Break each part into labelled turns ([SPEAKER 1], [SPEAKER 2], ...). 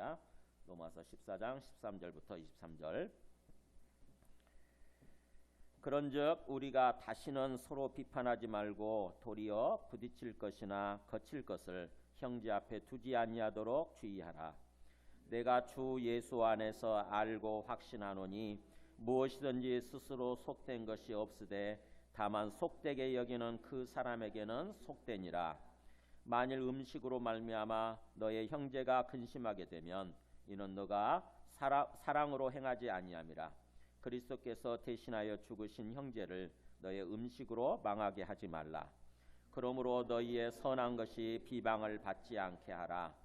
[SPEAKER 1] 하겠습니다. 로마서 14장 13절부터 23절. 그런즉 우리가 다시는 서로 비판하지 말고 도리어 부딪힐 것이나 거칠 것을 형제 앞에 두지 아니하도록 주의하라. 내가 주 예수 안에서 알고 확신하노니 무엇이든지 스스로 속된 것이 없으되 다만 속되게 여기는 그 사람에게는 속되니라. 만일 음식으로 말미암아 너의 형제가 근심하게 되면 이는 너가 사랑으로 행하지 아니함이라. 그리스도께서 대신하여 죽으신 형제를 너의 음식으로 망하게 하지 말라. 그러므로 너희의 선한 것이 비방을 받지 않게 하라.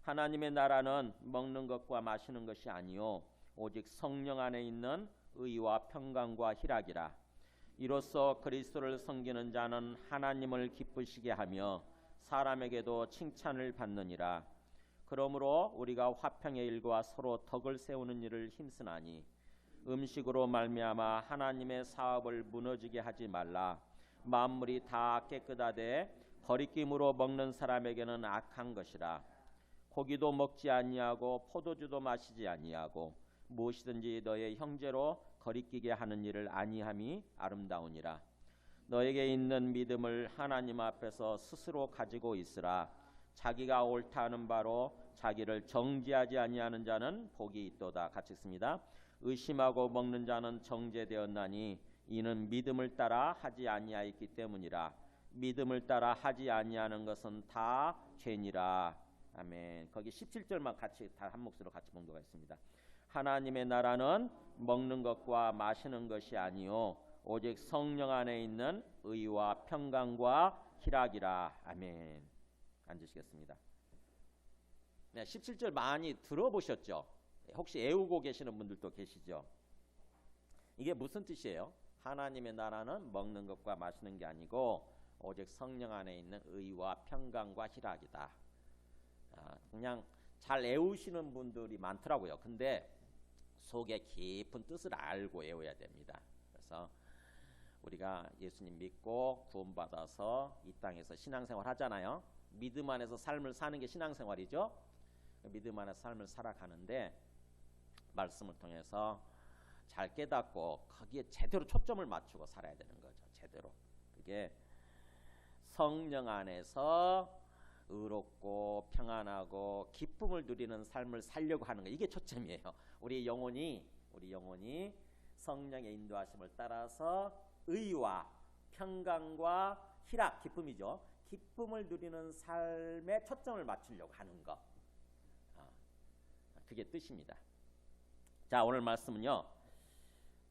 [SPEAKER 1] 하나님의 나라는 먹는 것과 마시는 것이 아니요 오직 성령 안에 있는 의와 평강과 희락이라. 이로써 그리스도를 섬기는 자는 하나님을 기쁘시게 하며 사람에게도 칭찬을 받느니라. 그러므로 우리가 화평의 일과 서로 덕을 세우는 일을 힘쓰나니 음식으로 말미암아 하나님의 사업을 무너지게 하지 말라. 만물이 다 깨끗하되 거리낌으로 먹는 사람에게는 악한 것이라. 고기도 먹지 아니하고 포도주도 마시지 아니하고 무엇이든지 너의 형제로 거리끼게 하는 일을 아니함이 아름다우니라. 너에게 있는 믿음을 하나님 앞에서 스스로 가지고 있으라. 자기가 옳다 하는 바로 자기를 정죄하지 아니하는 자는 복이 있도다. 같이 읽습니다. 의심하고 먹는 자는 정죄되었나니 이는 믿음을 따라 하지 아니하였기 때문이라. 믿음을 따라 하지 아니하는 것은 다 죄니라. 아멘. 거기 17절만 같이 다 한 목소리로 같이 봉독가 있습니다. 하나님의 나라는 먹는 것과 마시는 것이 아니요 오직 성령 안에 있는 의와 평강과 희락이라. 아멘. 앉으시겠습니다. 네, 17절 많이 들어보셨죠? 혹시 애우고 계시는 분들도 계시죠? 이게 무슨 뜻이에요? 하나님의 나라는 먹는 것과 마시는 게 아니고 오직 성령 안에 있는 의와 평강과 희락이다. 그냥 잘 애우시는 분들이 많더라고요. 근데 속에 깊은 뜻을 알고 애워야 됩니다. 그래서 우리가 예수님 믿고 구원받아서 이 땅에서 신앙생활 하잖아요. 믿음 안에서 삶을 사는 게 신앙생활이죠. 믿음 안에서 삶을 살아가는데 말씀을 통해서 잘 깨닫고 거기에 제대로 초점을 맞추고 살아야 되는 거죠. 제대로. 그게 성령 안에서 의롭고 평안하고 기쁨을 누리는 삶을 살려고 하는 거. 이게 초점이에요. 우리 영혼이 성령의 인도하심을 따라서 의와 평강과 희락, 기쁨이죠. 기쁨을 누리는 삶에 초점을 맞추려고 하는 거. 그게 뜻입니다. 자, 오늘 말씀은요.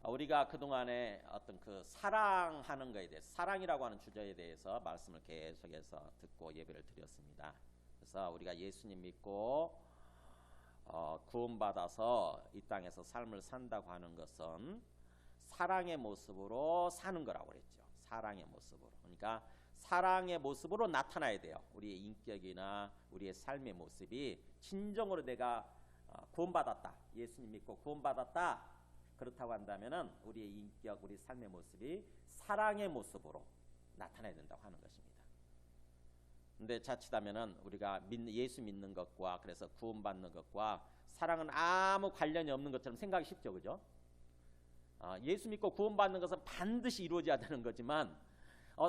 [SPEAKER 1] 우리가 그동안에 어떤 그 사랑하는 것에 대해서, 사랑이라고 하는 주제에 대해서 말씀을 계속해서 듣고 예배를 드렸습니다. 그래서 우리가 예수님 믿고 구원받아서 이 땅에서 삶을 산다고 하는 것은 사랑의 모습으로 사는 거라고 그랬죠. 사랑의 모습으로. 그러니까 사랑의 모습으로 나타나야 돼요. 우리의 인격이나 우리의 삶의 모습이 진정으로 내가 구원받았다. 예수님 믿고 구원받았다. 그렇다고 한다면은 우리의 인격, 우리 삶의 모습이 사랑의 모습으로 나타나야 된다고 하는 것입니다. 근데 자칫하면은 우리가 예수 믿는 것과 그래서 구원받는 것과 사랑은 아무 관련이 없는 것처럼 생각이 쉽죠, 그죠? 예수 믿고 구원받는 것은 반드시 이루어져야 되는 거지만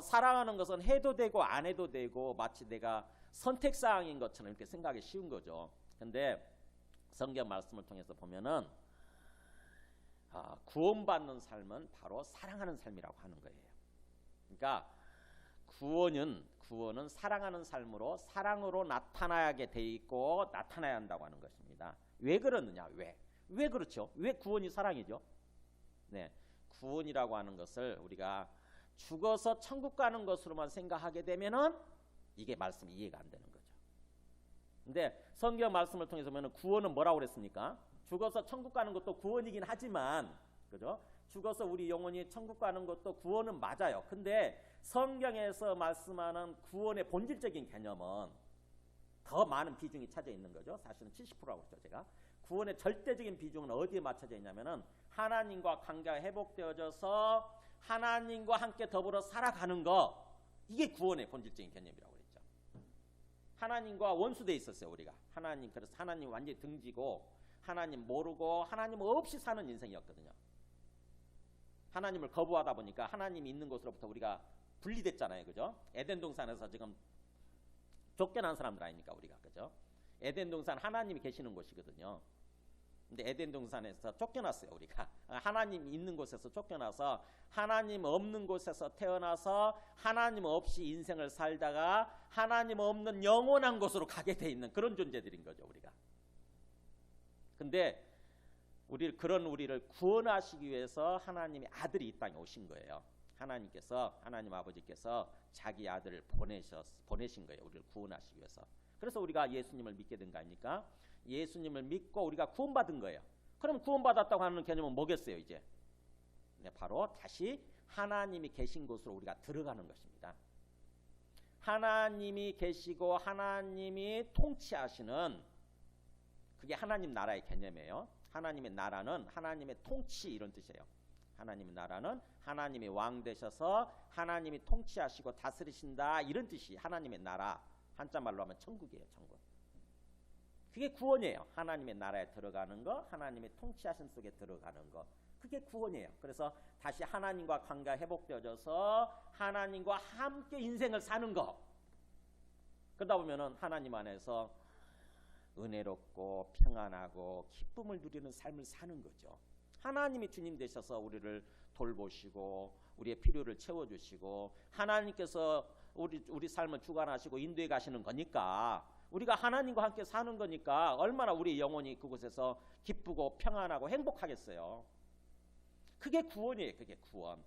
[SPEAKER 1] 사랑하는 것은 해도 되고 안 해도 되고 마치 내가 선택사항인 것처럼 이렇게 생각하기 쉬운 거죠. 근데 성경 말씀을 통해서 보면은 구원받는 삶은 바로 사랑하는 삶이라고 하는 거예요. 그러니까 구원은 사랑하는 삶으로 사랑으로 나타나게 돼 있고 나타나야 한다고 하는 것입니다. 왜 그러느냐? 왜 그렇죠? 왜 구원이 사랑이죠? 네, 구원이라고 하는 것을 우리가 죽어서 천국 가는 것으로만 생각하게 되면은 이게 말씀이 이해가 안 되는 거죠. 근데 성경 말씀을 통해서 보면 구원은 뭐라고 그랬습니까? 죽어서 천국 가는 것도 구원이긴 하지만, 그죠? 죽어서 우리 영혼이 천국 가는 것도 구원은 맞아요. 근데 성경에서 말씀하는 구원의 본질적인 개념은 더 많은 비중이 차져 있는 거죠. 사실은 70%라고 했죠, 제가. 구원의 절대적인 비중은 어디에 맞춰져 있냐면은 하나님과 관계가 회복되어져서 하나님과 함께 더불어 살아가는 거. 이게 구원의 본질적인 개념이라고 그랬죠. 하나님과 원수돼 있었어요. 우리가 하나님, 그래서 하나님 완전히 등지고 하나님 모르고 하나님 없이 사는 인생이었거든요. 하나님을 거부하다 보니까 하나님이 있는 곳으로부터 우리가 분리됐잖아요. 그죠? 에덴 동산에서 지금 쫓겨난 사람들 아닙니까 우리가. 그죠? 에덴 동산 하나님이 계시는 곳이거든요. 근데 에덴 동산에서 쫓겨났어요. 우리가 하나님 있는 곳에서 쫓겨나서 하나님 없는 곳에서 태어나서 하나님 없이 인생을 살다가 하나님 없는 영원한 곳으로 가게 돼 있는 그런 존재들인 거죠. 우리가. 근데 그런 우리를 구원하시기 위해서 하나님의 아들이 이 땅에 오신 거예요. 하나님 아버지께서 자기 아들을 보내신 거예요. 우리를 구원하시기 위해서. 그래서 우리가 예수님을 믿게 된 거 아닙니까? 예수님을 믿고 우리가 구원받은 거예요. 그럼 구원받았다고 하는 개념은 뭐겠어요? 이제 바로 다시 하나님이 계신 곳으로 우리가 들어가는 것입니다. 하나님이 계시고 하나님이 통치하시는, 그게 하나님 나라의 개념이에요. 하나님의 나라는 하나님의 통치 이런 뜻이에요. 하나님의 나라는 하나님이 왕 되셔서 하나님이 통치하시고 다스리신다 이런 뜻이 하나님의 나라. 한자말로 하면 천국이에요. 천국. 그게 구원이에요. 하나님의 나라에 들어가는 거, 하나님의 통치하신 속에 들어가는 거. 그게 구원이에요. 그래서 다시 하나님과 관계가 회복되어져서 하나님과 함께 인생을 사는 거. 그러다 보면은 하나님 안에서 은혜롭고 평안하고 기쁨을 누리는 삶을 사는 거죠. 하나님이 주님 되셔서 우리를 돌보시고 우리의 필요를 채워주시고 하나님께서 우리 삶을 주관하시고 인도해 가시는 거니까, 우리가 하나님과 함께 사는 거니까 얼마나 우리 영혼이 그곳에서 기쁘고 평안하고 행복하겠어요. 그게 구원이에요. 그게 구원.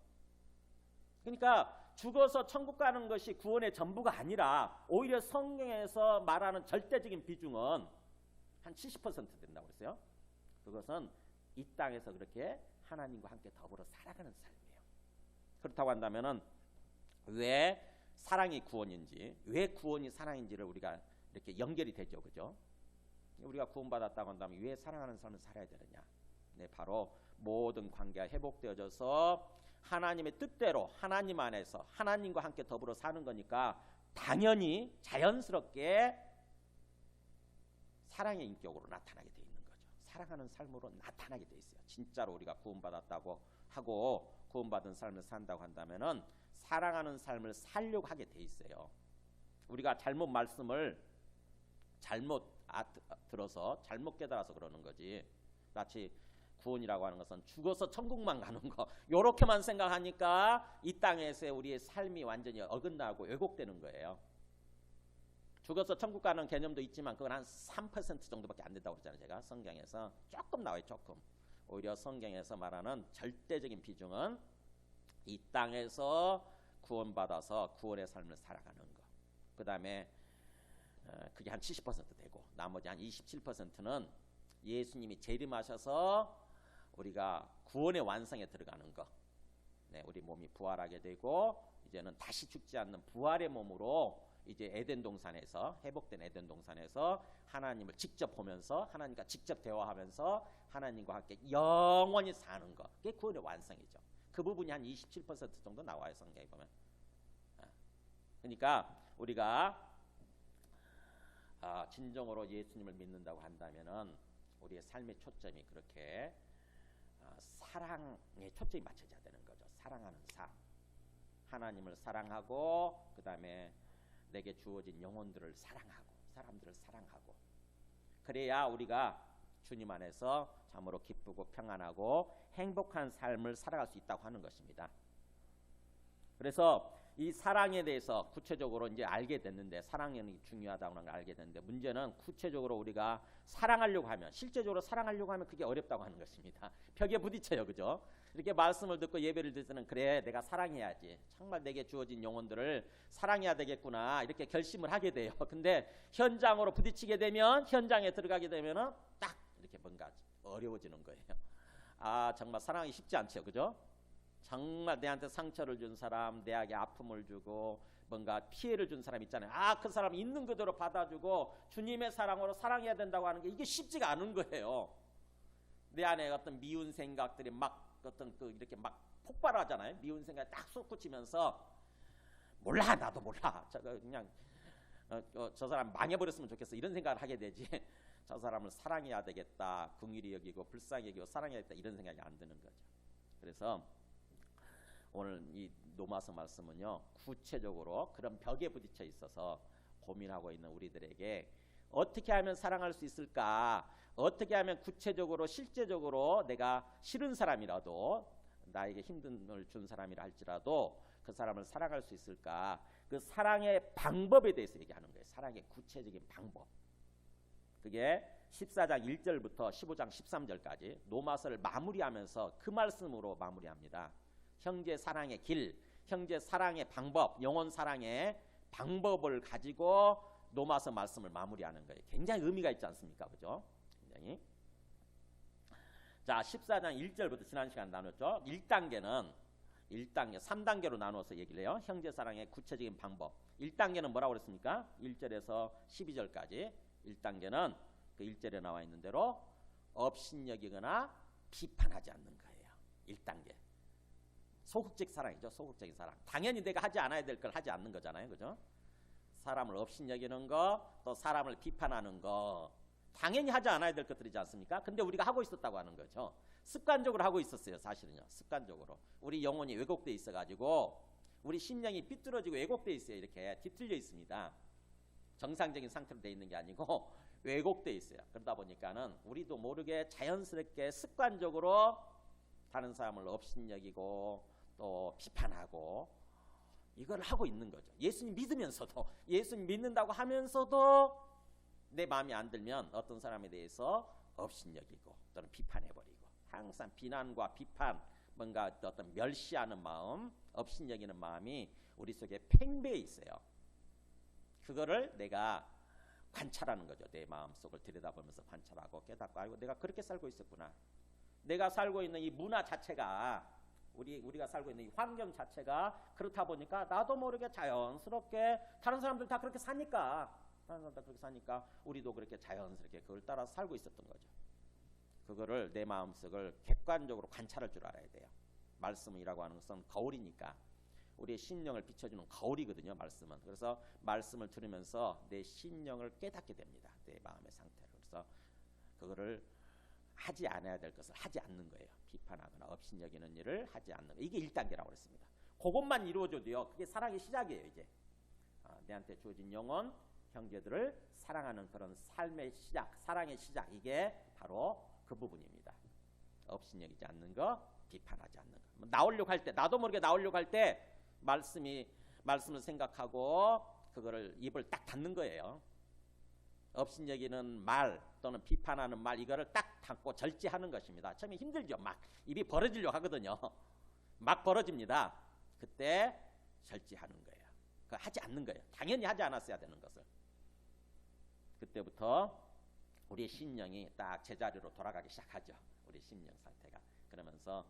[SPEAKER 1] 그러니까 죽어서 천국 가는 것이 구원의 전부가 아니라 오히려 성경에서 말하는 절대적인 비중은 한 70% 된다고 그랬어요. 그것은 이 땅에서 그렇게 하나님과 함께 더불어 살아가는 삶이에요. 그렇다고 한다면은 왜 사랑이 구원인지, 왜 구원이 사랑인지를 우리가 이렇게 연결이 되죠. 그죠? 우리가 구원받았다고 한다면 왜 사랑하는 삶을 살아야 되느냐? 네, 바로 모든 관계가 회복되어져서 하나님의 뜻대로 하나님 안에서 하나님과 함께 더불어 사는 거니까 당연히 자연스럽게 사랑의 인격으로 나타나게 돼 있는 거죠. 사랑하는 삶으로 나타나게 돼 있어요. 진짜로 우리가 구원받았다고 하고 구원받은 삶을 산다고 한다면은 사랑하는 삶을 살려고 하게 돼 있어요. 우리가 잘못 말씀을 잘못 들어서 잘못 깨달아서 그러는 거지. 마치 구원이라고 하는 것은 죽어서 천국만 가는 거, 요렇게만 생각하니까 이 땅에서 우리의 삶이 완전히 어긋나고 왜곡되는 거예요. 죽어서 천국 가는 개념도 있지만 그건 한 3% 정도밖에 안 된다고 그러잖아요. 제가 성경에서 조금 나와요. 조금. 오히려 성경에서 말하는 절대적인 비중은 이 땅에서 구원받아서 구원의 삶을 살아가는 거. 그 다음에 그게 한 70% 되고 나머지 한 27%는 예수님이 재림하셔서 우리가 구원의 완성에 들어가는 거. 네, 우리 몸이 부활하게 되고 이제는 다시 죽지 않는 부활의 몸으로 이제 에덴 동산에서, 회복된 에덴 동산에서 하나님을 직접 보면서 하나님과 직접 대화하면서 하나님과 함께 영원히 사는 거. 그게 구원의 완성이죠. 그 부분이 한 27% 정도 나와요. 성경에 보면. 그러니까 우리가 진정으로 예수님을 믿는다고 한다면은 우리의 삶의 초점이 그렇게 사랑에 초점이 맞춰져야 되는 거죠. 사랑하는 삶. 하나님을 사랑하고 그 다음에 내게 주어진 영혼들을 사랑하고 사람들을 사랑하고, 그래야 우리가 주님 안에서 참으로 기쁘고 평안하고 행복한 삶을 살아갈 수 있다고 하는 것입니다. 그래서 이 사랑에 대해서 구체적으로 이제 알게 됐는데, 사랑이 중요하다고 하는 걸 알게 됐는데, 문제는 구체적으로 우리가 사랑하려고 하면, 실제적으로 사랑하려고 하면 그게 어렵다고 하는 것입니다. 벽에 부딪혀요. 그죠? 이렇게 말씀을 듣고 예배를 드릴 때는 그래, 내가 사랑해야지, 정말 내게 주어진 영혼들을 사랑해야 되겠구나, 이렇게 결심을 하게 돼요. 근데 현장으로 부딪히게 되면, 현장에 들어가게 되면은 딱 이렇게 뭔가 어려워지는 거예요. 정말 사랑이 쉽지 않죠. 그죠? 정말 내한테 상처를 준 사람, 내에게 아픔을 주고 뭔가 피해를 준 사람 있잖아요. 그 사람 있는 그대로 받아주고 주님의 사랑으로 사랑해야 된다고 하는 게 이게 쉽지가 않은 거예요. 내 안에 어떤 미운 생각들이 막 이렇게 막 폭발하잖아요. 미운 생각이 딱 솟구치면서 몰라, 나도 몰라, 저거 그냥 저 사람 망해버렸으면 좋겠어 이런 생각을 하게 되지 저 사람을 사랑해야 되겠다, 긍휼히 여기고 불쌍히 여기고 사랑해야겠다 이런 생각이 안 드는 거죠. 그래서 오늘 이 로마서 말씀은요, 구체적으로 그런 벽에 부딪혀 있어서 고민하고 있는 우리들에게 어떻게 하면 사랑할 수 있을까, 어떻게 하면 구체적으로 실제적으로 내가 싫은 사람이라도, 나에게 힘듦을 준 사람이라 할지라도 그 사람을 사랑할 수 있을까, 그 사랑의 방법에 대해서 얘기하는 거예요. 사랑의 구체적인 방법. 그게 14장 1절부터 15장 13절까지 로마서를 마무리하면서 그 말씀으로 마무리합니다. 형제 사랑의 길, 형제 사랑의 방법, 영혼 사랑의 방법을 가지고 로마서 말씀을 마무리하는 거예요. 굉장히 의미가 있지 않습니까? 그죠? 굉장히. 자, 14장 1절부터 지난 시간 나눴죠. 1단계, 3단계로 나누어서 얘기를 해요. 형제 사랑의 구체적인 방법. 1단계는 뭐라고 그랬습니까? 1절에서 12절까지. 1단계는 그 1절에 나와 있는 대로 업신여기거나 비판하지 않는 거예요. 1단계. 소극적 사랑이죠. 소극적인 사랑. 당연히 내가 하지 않아야 될 걸 하지 않는 거잖아요. 그죠? 사람을 업신여기는 거, 또 사람을 비판하는 거, 당연히 하지 않아야 될 것들이지 않습니까? 근데 우리가 하고 있었다고 하는 거죠. 습관적으로 하고 있었어요. 사실은요. 습관적으로. 우리 영혼이 왜곡되어 있어가지고 우리 심령이 삐뚤어지고 왜곡되어 있어요. 이렇게 뒤틀려 있습니다. 정상적인 상태로 되어 있는 게 아니고 왜곡되어 있어요. 그러다 보니까는 우리도 모르게 자연스럽게 습관적으로 다른 사람을 업신여기고 또 비판하고 이걸 하고 있는 거죠. 예수님 믿으면서도, 예수님 믿는다고 하면서도 내 마음에 안 들면 어떤 사람에 대해서 업신여기고 또는 비판해버리고, 항상 비난과 비판, 뭔가 어떤 멸시하는 마음, 업신여기는 마음이 우리 속에 팽배해 있어요. 그거를 내가 관찰하는 거죠. 내 마음속을 들여다보면서 관찰하고 깨닫고, 아이고 내가 그렇게 살고 있었구나. 내가 살고 있는 이 문화 자체가, 우리가 살고 있는 이 환경 자체가 그렇다 보니까 나도 모르게 자연스럽게 다른 사람들 다 그렇게 사니까, 우리도 그렇게 자연스럽게 그걸 따라 살고 있었던 거죠. 그거를 내 마음속을 객관적으로 관찰할 줄 알아야 돼요. 말씀이라고 하는 것은 거울이니까, 우리의 심령을 비춰주는 거울이거든요. 말씀은. 그래서 말씀을 들으면서 내 심령을 깨닫게 됩니다. 내 마음의 상태를. 그래서 그거를 하지 않아야 될 것을 하지 않는 거예요. 비판하거나 업신여기는 일을 하지 않는 거. 이게 1단계라고 했습니다. 그것만 이루어져도요, 그게 사랑의 시작이에요. 이제 내한테 주어진 영혼, 형제들을 사랑하는 그런 삶의 시작, 사랑의 시작, 이게 바로 그 부분입니다. 업신여기지 않는 거, 비판하지 않는 거. 나오려고 할 때, 나도 모르게 나오려고 할 때 말씀을 생각하고 그거를 입을 딱 닫는 거예요. 업신여기는 말 또는 비판하는 말, 이거를 딱 닫고 절제하는 것입니다. 처음에 힘들죠. 막 입이 벌어지려고 하거든요. 막 벌어집니다. 그때 절제하는 거예요. 그거 하지 않는 거예요. 당연히 하지 않았어야 되는 것을. 그때부터 우리의 심령이 딱 제자리로 돌아가기 시작하죠. 우리 심령 상태가. 그러면서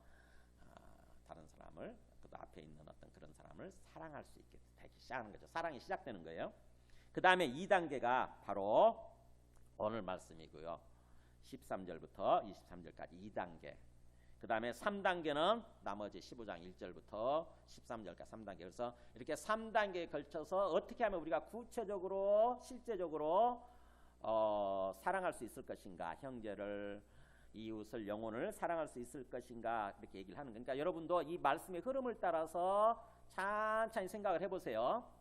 [SPEAKER 1] 다른 사람을, 그 앞에 있는 어떤 그런 사람을 사랑할 수 있게 되기 시작하는 거죠. 사랑이 시작되는 거예요. 그 다음에 2단계가 바로 오늘 말씀이고요. 13절부터 23절까지 2단계. 그 다음에 3단계는 나머지 15장 1절부터 13절까지 3단계. 그래서 이렇게 3단계에 걸쳐서 어떻게 하면 우리가 구체적으로 실제적으로 사랑할 수 있을 것인가, 형제를, 이웃을, 영혼을 사랑할 수 있을 것인가, 이렇게 얘기를 하는 거니까, 그러니까 여러분도 이 말씀의 흐름을 따라서 찬찬히 생각을 해보세요.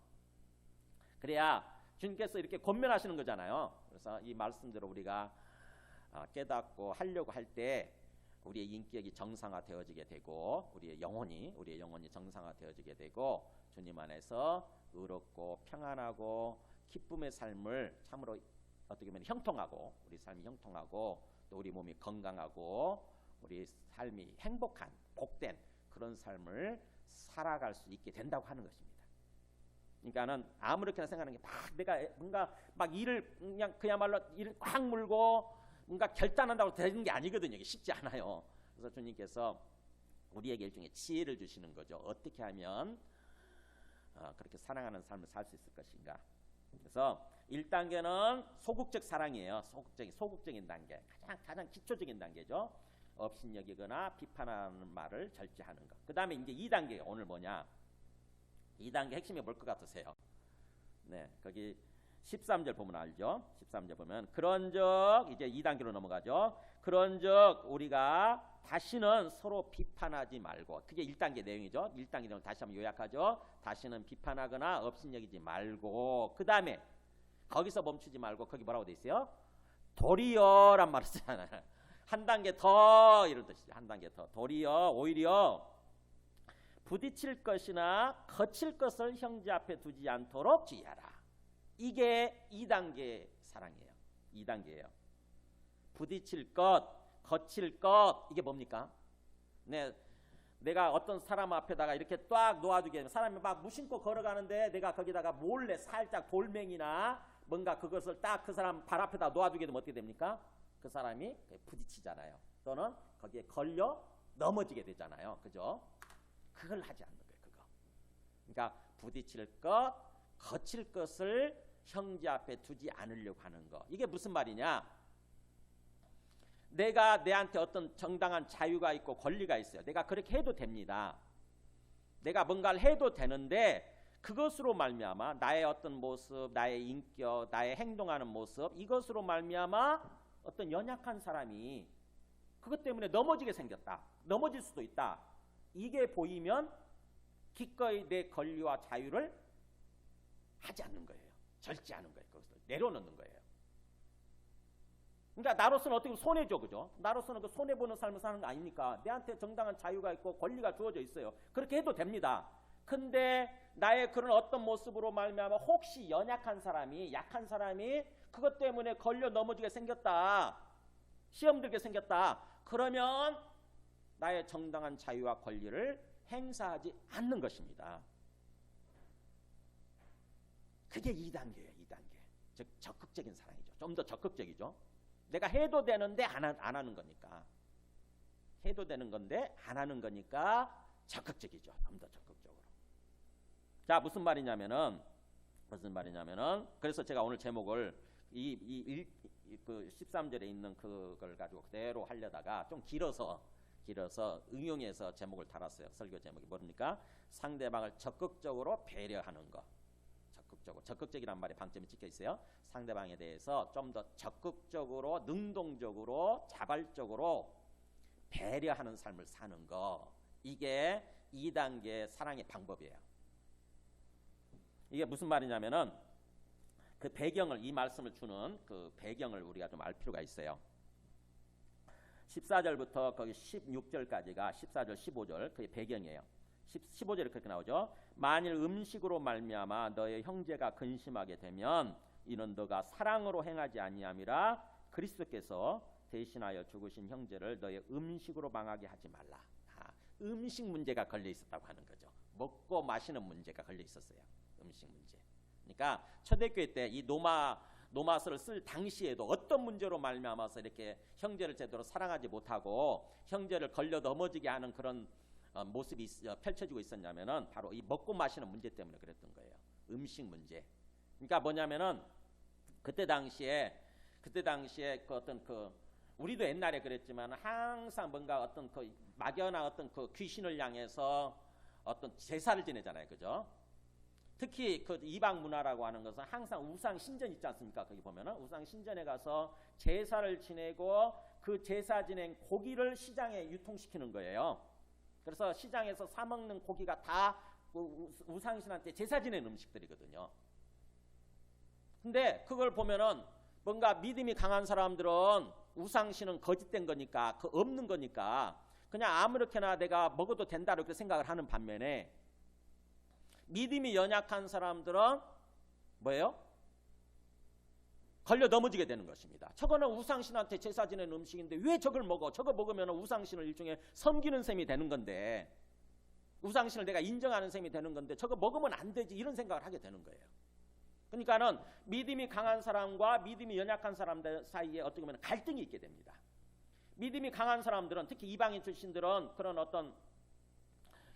[SPEAKER 1] 그래야 주님께서 이렇게 권면하시는 거잖아요. 그래서 이 말씀대로 우리가 깨닫고 하려고 할 때 우리의 인격이 정상화되어지게 되고, 우리의 영혼이 정상화되어지게 되고, 주님 안에서 의롭고 평안하고 기쁨의 삶을 참으로 어떻게 보면 형통하고, 우리 삶이 형통하고, 또 우리 몸이 건강하고 우리 삶이 행복한 복된 그런 삶을 살아갈 수 있게 된다고 하는 것입니다. 그러니까는 아무렇게나 생각하는 게 막 내가 뭔가 막 일을 그냥 그야말로 일을 꽉 물고 뭔가 결단한다고 되는 게 아니거든요. 이게 쉽지 않아요. 그래서 주님께서 우리에게 일종의 지혜를 주시는 거죠. 어떻게 하면 그렇게 사랑하는 삶을 살 수 있을 것인가. 그래서 1단계는 소극적 사랑이에요. 소극적인 단계. 가장 기초적인 단계죠. 업신여기거나 비판하는 말을 절제하는 것. 그 다음에 이제 2단계, 오늘 뭐냐? 2단계 핵심이 뭘 것 같으세요? 네, 거기 13절 보면 알죠? 13절 보면 그런즉 이제 2단계로 넘어가죠. 그런즉 우리가 다시는 서로 비판하지 말고, 그게 1단계 내용이죠. 1단계 내용 다시 한번 요약하죠. 다시는 비판하거나 업신여기지 말고, 그 다음에 거기서 멈추지 말고 거기 뭐라고 돼 있어요? 도리어란 말을 쓰잖아요. 한 단계 더 이런 뜻이죠. 한 단계 더. 도리어 오히려 부딪힐 것이나 거칠 것을 형제 앞에 두지 않도록 주의하라. 이게 2단계 사랑이에요. 2단계예요. 부딪힐 것, 거칠 것, 이게 뭡니까? 내가 어떤 사람 앞에다가 이렇게 딱 놓아두게 되면 사람이 막 무심코 걸어가는데 내가 거기다가 몰래 살짝 돌멩이나 뭔가 그것을 딱 그 사람 발 앞에다 놓아두게 되면 어떻게 됩니까? 그 사람이 부딪히잖아요. 또는 거기에 걸려 넘어지게 되잖아요. 그죠? 그걸 하지 않는 거예요. 그거. 그러니까 부딪힐 것, 거칠 것을 형제 앞에 두지 않으려고 하는 거. 이게 무슨 말이냐? 내가 내한테 어떤 정당한 자유가 있고 권리가 있어요. 내가 그렇게 해도 됩니다. 내가 뭔가를 해도 되는데 그것으로 말미암아 나의 어떤 모습, 나의 인격, 나의 행동하는 모습, 이것으로 말미암아 어떤 연약한 사람이 그것 때문에 넘어지게 생겼다. 넘어질 수도 있다. 이게 보이면 기꺼이 내 권리와 자유를 하지 않는 거예요. 절제하는 거예요. 그것을 내려놓는 거예요. 그러니까 나로서는 어떻게 보면 손해죠. 그죠? 나로서는 그 손해보는 삶을 사는 거 아닙니까? 내한테 정당한 자유가 있고 권리가 주어져 있어요. 그렇게 해도 됩니다. 근데 나의 그런 어떤 모습으로 말미암아 혹시 연약한 사람이, 약한 사람이 그것 때문에 걸려 넘어지게 생겼다. 시험 들게 생겼다. 그러면 나의 정당한 자유와 권리를 행사하지 않는 것입니다. 그게 2단계예요. 2단계. 즉 적극적인 사랑이죠. 좀 더 적극적이죠. 내가 해도 되는데 안 하는 거니까. 해도 되는 건데 안 하는 거니까 적극적이죠. 좀 더 적극적으로. 자, 무슨 말이냐면은 그래서 제가 오늘 제목을 그 13절에 있는 그걸 가지고 그대로 하려다가 좀 길어서 응용해서 제목을 달았어요. 설교 제목이 뭡니까? 상대방을 적극적으로 배려하는 거. 적극적이란 말에 방점이 찍혀 있어요. 상대방에 대해서 좀 더 적극적으로, 능동적으로, 자발적으로 배려하는 삶을 사는 거. 이게 2단계 사랑의 방법이에요. 이게 무슨 말이냐면은 그 배경을, 이 말씀을 주는 그 배경을 우리가 좀 알 필요가 있어요. 14절부터 거기 16절까지가 14절, 15절 그게 배경이에요. 15절에 그렇게 나오죠. 만일 음식으로 말미암아 너의 형제가 근심하게 되면 이는 너가 사랑으로 행하지 아니함이라 그리스도께서 대신하여 죽으신 형제를 너의 음식으로 망하게 하지 말라. 음식 문제가 걸려 있었다고 하는 거죠. 먹고 마시는 문제가 걸려 있었어요. 음식 문제. 그러니까 초대교회 때 이 노마서를 쓸 당시에도 어떤 문제로 말미암아서 이렇게 형제를 제대로 사랑하지 못하고 형제를 걸려 넘어지게 하는 그런 모습이 펼쳐지고 있었냐면은 바로 이 먹고 마시는 문제 때문에 그랬던 거예요. 음식 문제. 그러니까 뭐냐면은 그때 당시에 그 어떤 그 우리도 옛날에 그랬지만 항상 뭔가 어떤 그 막연한 어떤 그 귀신을 향해서 어떤 제사를 지내잖아요. 그죠? 특히 그 이방 문화라고 하는 것은 항상 우상 신전 있지 않습니까? 거기 보면은 우상 신전에 가서 제사를 지내고 그 제사 지낸 고기를 시장에 유통시키는 거예요. 그래서 시장에서 사 먹는 고기가 다 우상신한테 제사 지낸 음식들이거든요. 근데 그걸 보면은 뭔가 믿음이 강한 사람들은 우상신은 거짓된 거니까, 그 없는 거니까 그냥 아무렇게나 내가 먹어도 된다 이렇게 생각을 하는 반면에 믿음이 연약한 사람들은 뭐예요? 걸려 넘어지게 되는 것입니다. 저거는 우상신한테 제사 지낸 음식인데 왜 저걸 먹어? 저거 먹으면 우상신을 일종의 섬기는 셈이 되는 건데, 우상신을 내가 인정하는 셈이 되는 건데 저거 먹으면 안 되지, 이런 생각을 하게 되는 거예요. 그러니까는 믿음이 강한 사람과 믿음이 연약한 사람들 사이에 어떻게 보면 갈등이 있게 됩니다. 믿음이 강한 사람들은, 특히 이방인 출신들은 그런 어떤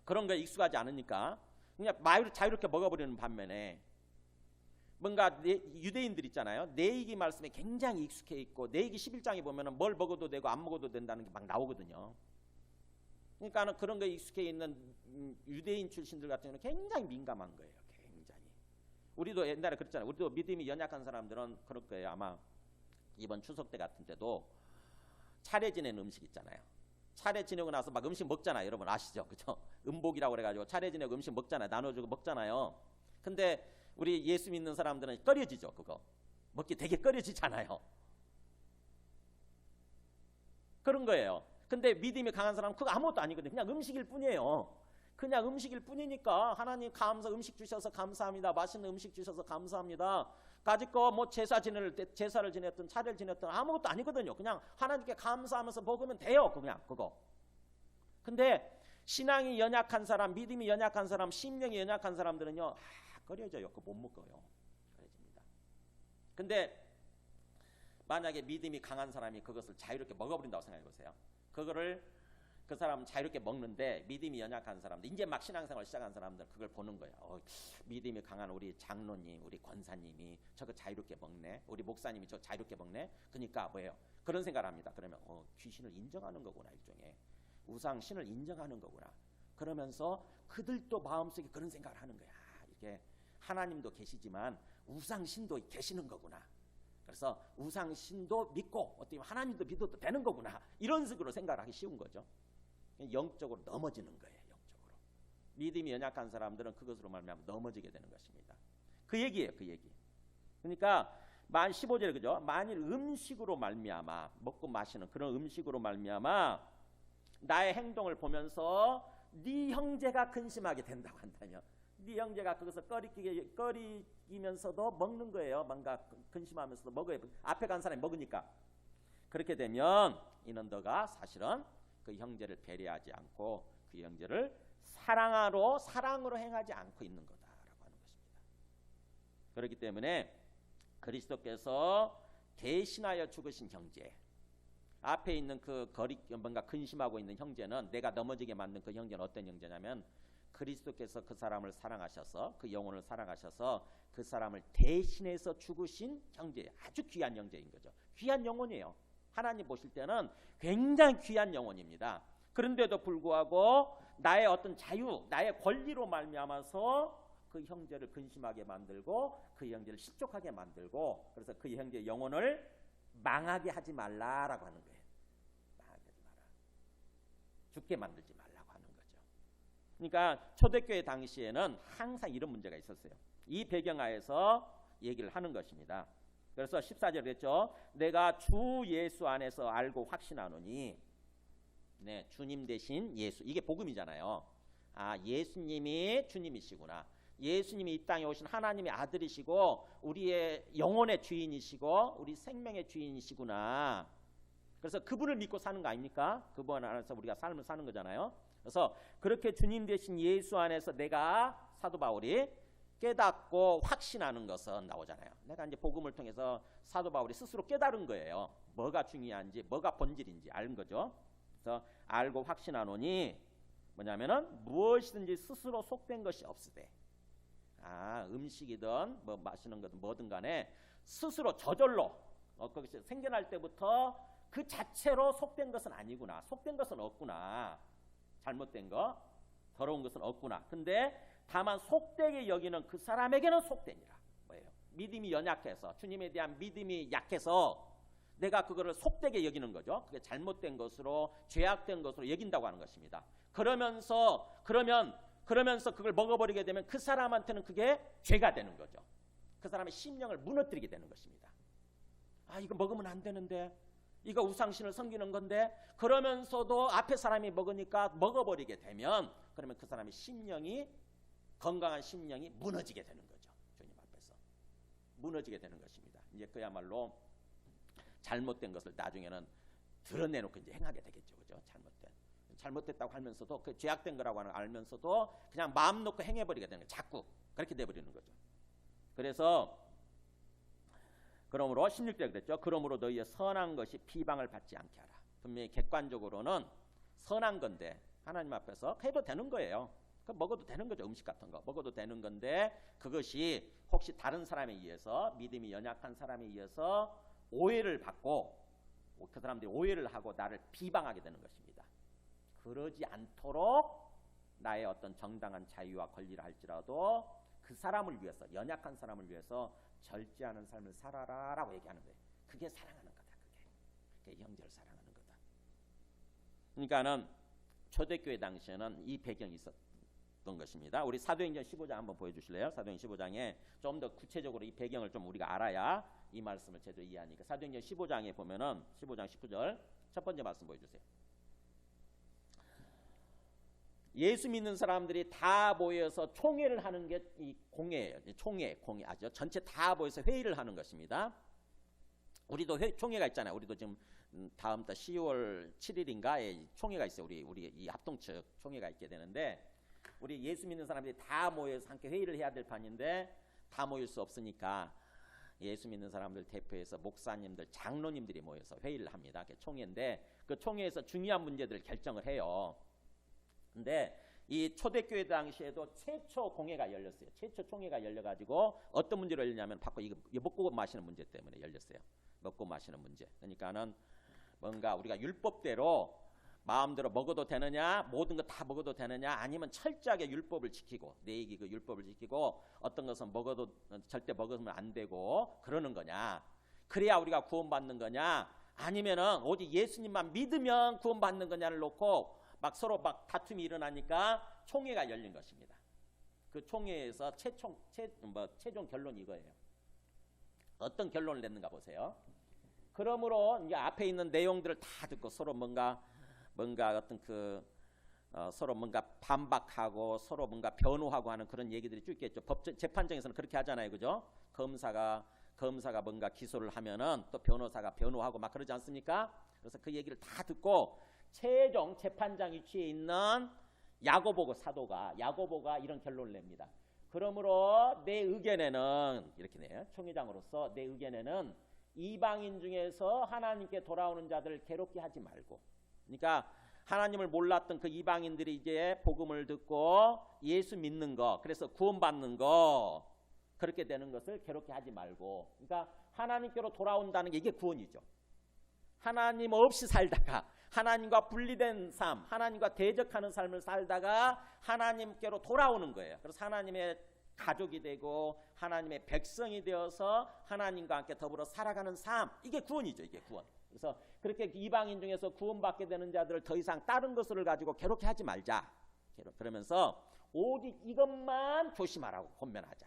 [SPEAKER 1] 그런 거에 익숙하지 않으니까 그냥 자유롭게 먹어버리는 반면에 뭔가 유대인들 있잖아요. 내이기 말씀에 굉장히 익숙해 있고 내이기 11장에 보면은 뭘 먹어도 되고 안 먹어도 된다는 게 막 나오거든요. 그러니까는 그런 거에 익숙해 있는 유대인 출신들 같은 경우는 굉장히 민감한 거예요. 굉장히. 우리도 옛날에 그랬잖아요. 우리도 믿음이 연약한 사람들은 그럴 거예요. 아마 이번 추석 때 같은 때도 차례 지낸 음식 있잖아요. 차례 지내고 나서 막 음식 먹잖아요. 여러분 아시죠? 그죠? 음복이라고 그래가지고 차례 지내고 음식 먹잖아요. 나눠주고 먹잖아요. 근데 우리 예수 믿는 사람들은 꺼려지죠. 그거 먹기 되게 꺼려지잖아요. 그런 거예요. 근데 믿음이 강한 사람은 그거 아무것도 아니거든요. 그냥 음식일 뿐이에요. 그냥 음식일 뿐이니까 하나님 감사, 음식 주셔서 감사합니다. 맛있는 음식 주셔서 감사합니다. 가지고 뭐 제사를 지냈든 차례를 지냈든 아무것도 아니거든요. 그냥 하나님께 감사하면서 먹으면 돼요. 그냥 그거. 근데 신앙이 연약한 사람, 믿음이 연약한 사람, 심령이 연약한 사람들은요, 꺼려져요. 그거 못 먹어요. 꺼려집니다. 근데 만약에 믿음이 강한 사람이 그것을 자유롭게 먹어버린다고 생각해 보세요. 그거를 그 사람은 자유롭게 먹는데 믿음이 연약한 사람들, 이제 막 신앙생활 시작한 사람들 그걸 보는 거예요. 믿음이 강한 우리 장로님, 우리 권사님이 저거 자유롭게 먹네. 우리 목사님이 저거 자유롭게 먹네. 그러니까 뭐예요? 그런 생각을 합니다. 그러면 귀신을 인정하는 거구나. 일종의 우상신을 인정하는 거구나. 그러면서 그들도 마음속에 그런 생각을 하는 거야. 이게 하나님도 계시지만 우상신도 계시는 거구나. 그래서 우상신도 믿고 어떻게 하나님도 믿어도 되는 거구나. 이런 식으로 생각을 하기 쉬운 거죠. 영적으로 넘어지는 거예요. 영적으로. 믿음이 연약한 사람들은 그것으로 말미암아 넘어지게 되는 것입니다. 그 얘기예요. 그 얘기. 그러니까 15절에 그죠? 만일 음식으로 말미암아 먹고 마시는 그런 음식으로 말미암아 나의 행동을 보면서 네 형제가 근심하게 된다고 한다면 네 형제가 그것을 꺼리면서도 먹는 거예요. 뭔가 근심하면서도 먹어요. 앞에 간 사람이 먹으니까. 그렇게 되면 이는 너가 사실은 그 형제를 배려하지 않고 그 형제를 사랑으로 행하지 않고 있는 거다라고 하는 것입니다. 그렇기 때문에 그리스도께서 대신하여 죽으신 형제, 앞에 있는 그 뭔가 근심하고 있는 형제는, 내가 넘어지게 만든 그 형제는 어떤 형제냐면 그리스도께서 그 사람을 사랑하셔서 그 영혼을 사랑하셔서 그 사람을 대신해서 죽으신 형제, 아주 귀한 형제인 거죠. 귀한 영혼이에요. 하나님 보실 때는 굉장히 귀한 영혼입니다. 그런데도 불구하고 나의 어떤 자유, 나의 권리로 말미암아서 그 형제를 근심하게 만들고 그 형제를 실족하게 만들고, 그래서 그 형제의 영혼을 망하게 하지 말라라고 하는 거예요. 망하게 하지 마라. 죽게 만들지 말라고 하는 거죠. 그러니까 초대교회 당시에는 항상 이런 문제가 있었어요. 이 배경하에서 얘기를 하는 것입니다. 그래서 14절에 그랬죠. 내가 주 예수 안에서 알고 확신하노니, 네, 주님 대신 예수, 이게 복음이잖아요. 아, 예수님이 주님이시구나. 예수님이 이 땅에 오신 하나님의 아들이시고 우리의 영혼의 주인이시고 우리 생명의 주인이시구나. 그래서 그분을 믿고 사는 거 아닙니까? 그분 안에서 우리가 삶을 사는 거잖아요. 그래서 그렇게 주님 대신 예수 안에서 내가, 사도 바울이 깨닫고 확신하는 것은 나오잖아요. 내가 이제 복음을 통해서 사도 바울이 스스로 깨달은 거예요. 뭐가 중요한지, 뭐가 본질인지 아는 거죠. 그래서 알고 확신하노니 뭐냐면은 무엇이든지 스스로 속된 것이 없으되, 음식이든 뭐 마시는 거든 뭐든 간에 스스로 저절로 거기서 생겨날 때부터 그 자체로 속된 것은 아니구나. 속된 것은 없구나. 잘못된 거, 더러운 것은 없구나. 근데 다만 속되게 여기는 그 사람에게는 속되니라. 뭐예요? 믿음이 연약해서, 주님에 대한 믿음이 약해서 내가 그거를 속되게 여기는 거죠. 그게 잘못된 것으로, 죄악된 것으로 여긴다고 하는 것입니다. 그러면서 그걸 먹어버리게 되면 그 사람한테는 그게 죄가 되는 거죠. 그 사람의 심령을 무너뜨리게 되는 것입니다. 이거 먹으면 안 되는데, 이거 우상신을 섬기는 건데, 그러면서도 앞에 사람이 먹으니까 먹어버리게 되면, 그러면 그 사람의 심령이, 건강한 심령이 무너지게 되는 거죠. 주님 앞에서 무너지게 되는 것입니다. 이제 그야말로 잘못된 것을 나중에는 드러내놓고 이제 행하게 되겠죠. 그죠? 잘못됐다고 하면서도 그 죄악된 거라고 알면서도 그냥 마음 놓고 행해버리게 되는 거예요. 자꾸 그렇게 돼버리는 거죠. 그래서 그러므로 16절에 그랬죠. 그러므로 너희의 선한 것이 비방을 받지 않게 하라. 분명히 객관적으로는 선한 건데 하나님 앞에서 해도 되는 거예요. 먹어도 되는 거죠. 음식 같은 거 먹어도 되는 건데, 그것이 혹시 다른 사람에 의해서, 믿음이 연약한 사람에 의해서 오해를 받고 그 사람들이 오해를 하고 나를 비방하게 되는 것입니다. 그러지 않도록 나의 어떤 정당한 자유와 권리를 할지라도 그 사람을 위해서, 연약한 사람을 위해서 절제하는 삶을 살아라라고 얘기하는 거예요. 그게 사랑하는 거다. 그게 형제를 사랑하는 거다. 그러니까는 초대교회 당시에는 이 배경이 있었던 것입니다. 우리 사도행전 15장 한번 보여주실래요? 사도행전 15장에 좀 더 구체적으로 이 배경을 좀 우리가 알아야 이 말씀을 제대로 이해하니까. 사도행전 15장에 보면은 15장 19절 첫 번째 말씀 보여주세요. 예수 믿는 사람들이 다 모여서 총회를 하는 게 이 공회예요. 총회 아죠. 전체 다 모여서 회의를 하는 것입니다. 우리도 총회가 있잖아요. 우리도 지금 다음 달 10월 7일인가에 총회가 있어요. 우리 이 합동측 총회가 있게 되는데, 우리 예수 믿는 사람들이 다 모여서 함께 회의를 해야 될 판인데 다 모일 수 없으니까 예수 믿는 사람들 대표해서 목사님들, 장로님들이 모여서 회의를 합니다. 그게 총회인데 그 총회에서 중요한 문제들을 결정을 해요. 근데 이 초대교회 당시에도 최초 공회가 열렸어요. 최초 총회가 열려가지고 어떤 문제로 열렸냐면 바로 이거 먹고 마시는 문제 때문에 열렸어요. 먹고 마시는 문제. 그러니까는 뭔가 우리가 율법대로 마음대로 먹어도 되느냐, 모든 거 다 먹어도 되느냐, 아니면 철저하게 율법을 지키고, 내 얘기 그 율법을 지키고 어떤 것은 먹어도 절대 먹으면 안 되고 그러는 거냐, 그래야 우리가 구원받는 거냐, 아니면은 오직 예수님만 믿으면 구원받는 거냐를 놓고 막 서로 막 다툼이 일어나니까 총회가 열린 것입니다. 그 총회에서 최종 결론이 이거예요. 어떤 결론을 냈는가 보세요. 그러므로 이제 앞에 있는 내용들을 다 듣고 서로 뭔가 어떤 서로 뭔가 반박하고 서로 뭔가 변호하고 하는 그런 얘기들이 쭉 있겠죠. 재판정에서는 그렇게 하잖아요, 그죠? 검사가 뭔가 기소를 하면은 또 변호사가 변호하고 막 그러지 않습니까? 그래서 그 얘기를 다 듣고 최종 재판장 위치에 있는 사도가 이런 결론을 냅니다. 그러므로 내 의견에는 이렇게 내요. 총회장으로서 내 의견에는 이방인 중에서 하나님께 돌아오는 자들을 괴롭게 하지 말고, 그러니까 하나님을 몰랐던 그 이방인들이 이제 복음을 듣고 예수 믿는 거, 그래서 구원받는 거, 그렇게 되는 것을 괴롭게 하지 말고, 그러니까 하나님께로 돌아온다는 게 이게 구원이죠. 하나님 없이 살다가 하나님과 분리된 삶, 하나님과 대적하는 삶을 살다가 하나님께로 돌아오는 거예요. 그래서 하나님의 가족이 되고 하나님의 백성이 되어서 하나님과 함께 더불어 살아가는 삶, 이게 구원이죠. 이게 구원. 그래서 그렇게 이방인 중에서 구원받게 되는 자들을 더 이상 다른 것을 가지고 괴롭게 하지 말자. 그러면서 오직 이것만 조심하라고 권면하자.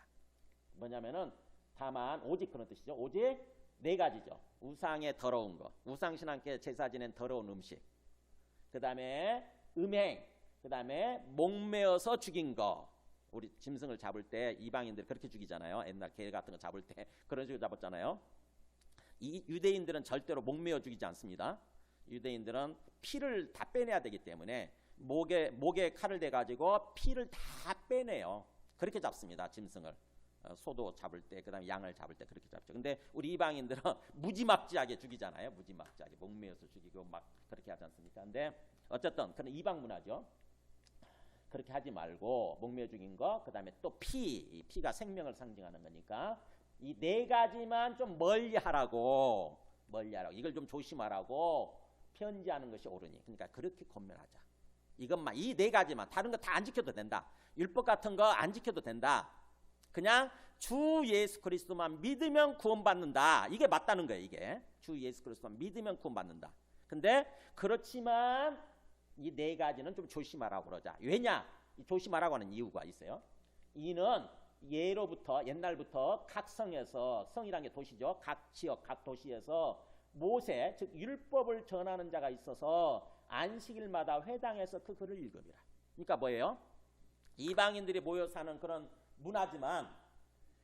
[SPEAKER 1] 뭐냐면은 다만 오직 그런 뜻이죠. 오직 네 가지죠. 우상의 더러운 것, 우상신앙께 제사 지낸 더러운 음식, 그 다음에 음행, 그 다음에 목매어서 죽인 거. 우리 짐승을 잡을 때 이방인들이 그렇게 죽이잖아요. 옛날 개 같은 거 잡을 때 그런 식으로 잡았잖아요. 이 유대인들은 절대로 목매어 죽이지 않습니다. 유대인들은 피를 다 빼내야 되기 때문에 목에 칼을 대가지고 피를 다 빼내요. 그렇게 잡습니다. 짐승을. 소도 잡을 때, 그 다음에 양을 잡을 때 그렇게 잡죠. 근데 우리 이방인들은 무지막지하게 죽이잖아요. 무지막지하게 목매어서 죽이고 막 그렇게 하지 않습니까? 근데 어쨌든 그런 이방 문화죠. 그렇게 하지 말고 목매어 죽인 거, 그 다음에 또 피가 생명을 상징하는 거니까 이 네 가지만 좀 멀리하라고, 이걸 좀 조심하라고 편지하는 것이 옳으니. 그러니까 그렇게 권면하자. 이것만, 이 네 가지만, 다른 거 다 안 지켜도 된다. 율법 같은 거 안 지켜도 된다. 그냥 주 예수 그리스도만 믿으면 구원받는다. 이게 맞다는 거예요. 이게 주 예수 그리스도만 믿으면 구원받는다. 근데 그렇지만 이 네 가지는 좀 조심하라고 그러자. 왜냐? 조심하라고 하는 이유가 있어요. 이는 예로부터, 옛날부터 각 성에서, 성이란 게 도시죠. 각 지역, 각 도시에서 모세, 즉 율법을 전하는 자가 있어서 안식일마다 회당에서 그 글을 읽으리라. 그러니까 뭐예요? 이방인들이 모여 사는 그런 문화지만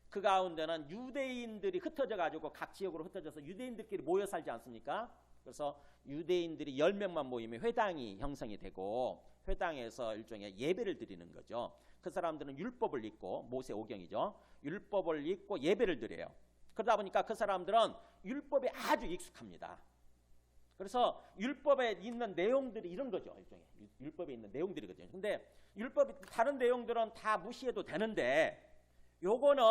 [SPEAKER 1] 그 가운데는 유대인들이 흩어져 가지고 각 지역으로 흩어져서 유대인들끼리 모여 살지 않습니까? 그래서 유대인들이 10명만 모이면 회당이 형성이 되고 회당에서 일종의 예배를 드리는 거죠. 그 사람들은 율법을 읽고, 모세 오경이죠. 율법을 읽고 예배를 드려요. 그러다 보니까 그 사람들은 율법에 아주 익숙합니다. 그래서 율법에 있는 내용들이 이런 거죠. 일종의 율법에 있는 내용들이거든요. 근데 율법이 다른 내용들은 다 무시해도 되는데 요거는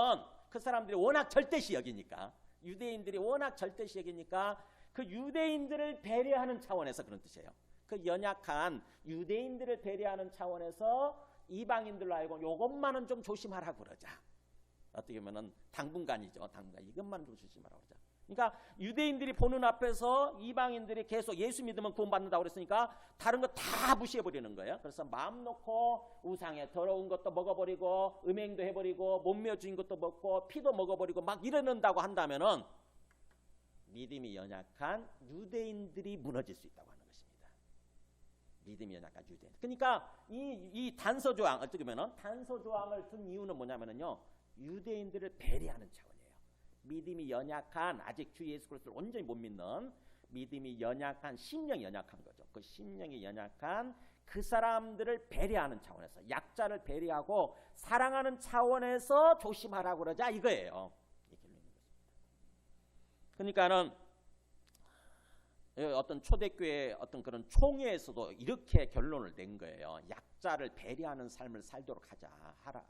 [SPEAKER 1] 그 사람들이 워낙 절대시 여기니까, 유대인들이 워낙 절대시 여기니까 그 유대인들을 배려하는 차원에서 그런 뜻이에요. 그 연약한 유대인들을 배려하는 차원에서 이방인들로 알고 요것만은 좀 조심하라고 그러자. 어떻게 보면은 당분간이죠. 당분간 이것만 좀 주시지 말라고 그러죠. 그러니까 유대인들이 보는 앞에서 이방인들이 계속 예수 믿으면 구원받는다고 그랬으니까 다른 거 다 무시해버리는 거예요. 그래서 마음 놓고 우상에 더러운 것도 먹어버리고 음행도 해버리고 몸매 주인 것도 먹고 피도 먹어버리고 막 이러는다고 한다면은 믿음이 연약한 유대인들이 무너질 수 있다고 하는 것입니다. 믿음이 연약한 유대인. 그러니까 이 단서 조항 어떻게 보면은 단서 조항을 둔 이유는 뭐냐면은요, 유대인들을 배려하는 차원이에요. 믿음이 연약한 아직 주 예수 그리스도를 온전히 못 믿는 믿음이 연약한 심령이 연약한 거죠. 그 심령이 연약한 그 사람들을 배려하는 차원에서 약자를 배려하고 사랑하는 차원에서 조심하라고 그러자 이거예요. 그러니까는 어떤 초대교회 어떤 그런 총회에서도 이렇게 결론을 낸 거예요. 약자를 배려하는 삶을 살도록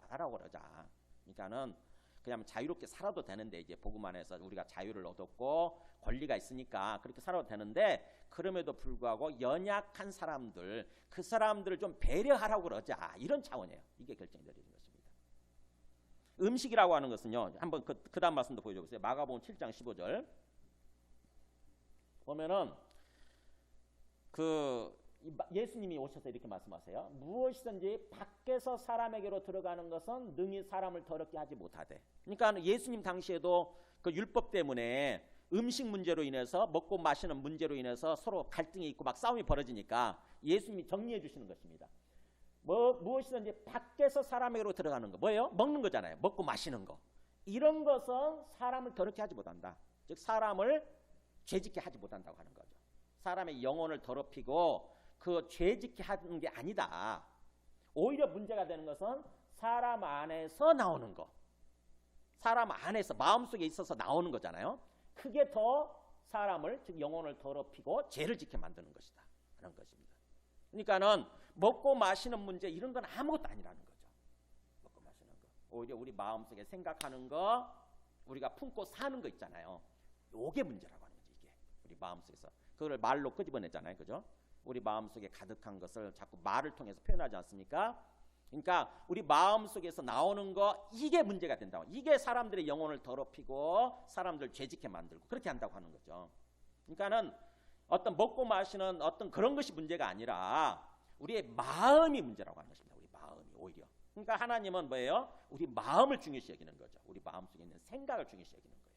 [SPEAKER 1] 하라고 그러자. 그러니까는 그냥 자유롭게 살아도 되는데 이제 복음 안에서 우리가 자유를 얻었고 권리가 있으니까 그렇게 살아도 되는데 그럼에도 불구하고 연약한 사람들 그 사람들을 좀 배려하라고 그러자 이런 차원이에요. 이게 결정이 내려진 것입니다. 음식이라고 하는 것은요. 한번 그 다음 말씀도 보여줘 보세요. 마가복음 7장 15절 보면은 예수님이 오셔서 이렇게 말씀하세요. 무엇이든지 밖에서 사람에게로 들어가는 것은 능히 사람을 더럽게 하지 못하되. 그러니까 예수님 당시에도 그 율법 때문에 음식 문제로 인해서 먹고 마시는 문제로 인해서 서로 갈등이 있고 막 싸움이 벌어지니까 예수님이 정리해 주시는 것입니다. 무엇이든지 밖에서 사람에게로 들어가는 거 뭐예요? 먹는 거잖아요. 먹고 마시는 거. 이런 것은 사람을 더럽게 하지 못한다. 즉 사람을 죄짓게 하지 못한다고 하는 거죠. 사람의 영혼을 더럽히고 그 죄짓게 하는 게 아니다. 오히려 문제가 되는 것은 사람 안에서 나오는 거. 사람 안에서 마음속에 있어서 나오는 거잖아요. 그게 더 사람을 즉 영혼을 더럽히고 죄를 짓게 만드는 것이다. 그런 것입니다. 그러니까는 먹고 마시는 문제 이런 건 아무것도 아니라는 거죠. 먹고 마시는 거. 오히려 우리 마음속에 생각하는 거 우리가 품고 사는 거 있잖아요. 요게 문제라고 하는 거죠. 이게 우리 마음속에서 그걸 말로 끄집어내잖아요. 그죠? 우리 마음속에 가득한 것을 자꾸 말을 통해서 표현하지 않습니까? 그러니까 우리 마음속에서 나오는 거 이게 문제가 된다고. 이게 사람들의 영혼을 더럽히고 사람들 죄짓게 만들고 그렇게 한다고 하는 거죠. 그러니까는 어떤 먹고 마시는 어떤 그런 것이 문제가 아니라 우리의 마음이 문제라고 하는 것입니다. 우리 마음이 오히려. 그러니까 하나님은 뭐예요? 우리 마음을 중요시 여기는 거죠. 우리 마음속에 있는 생각을 중요시 여기는 거예요.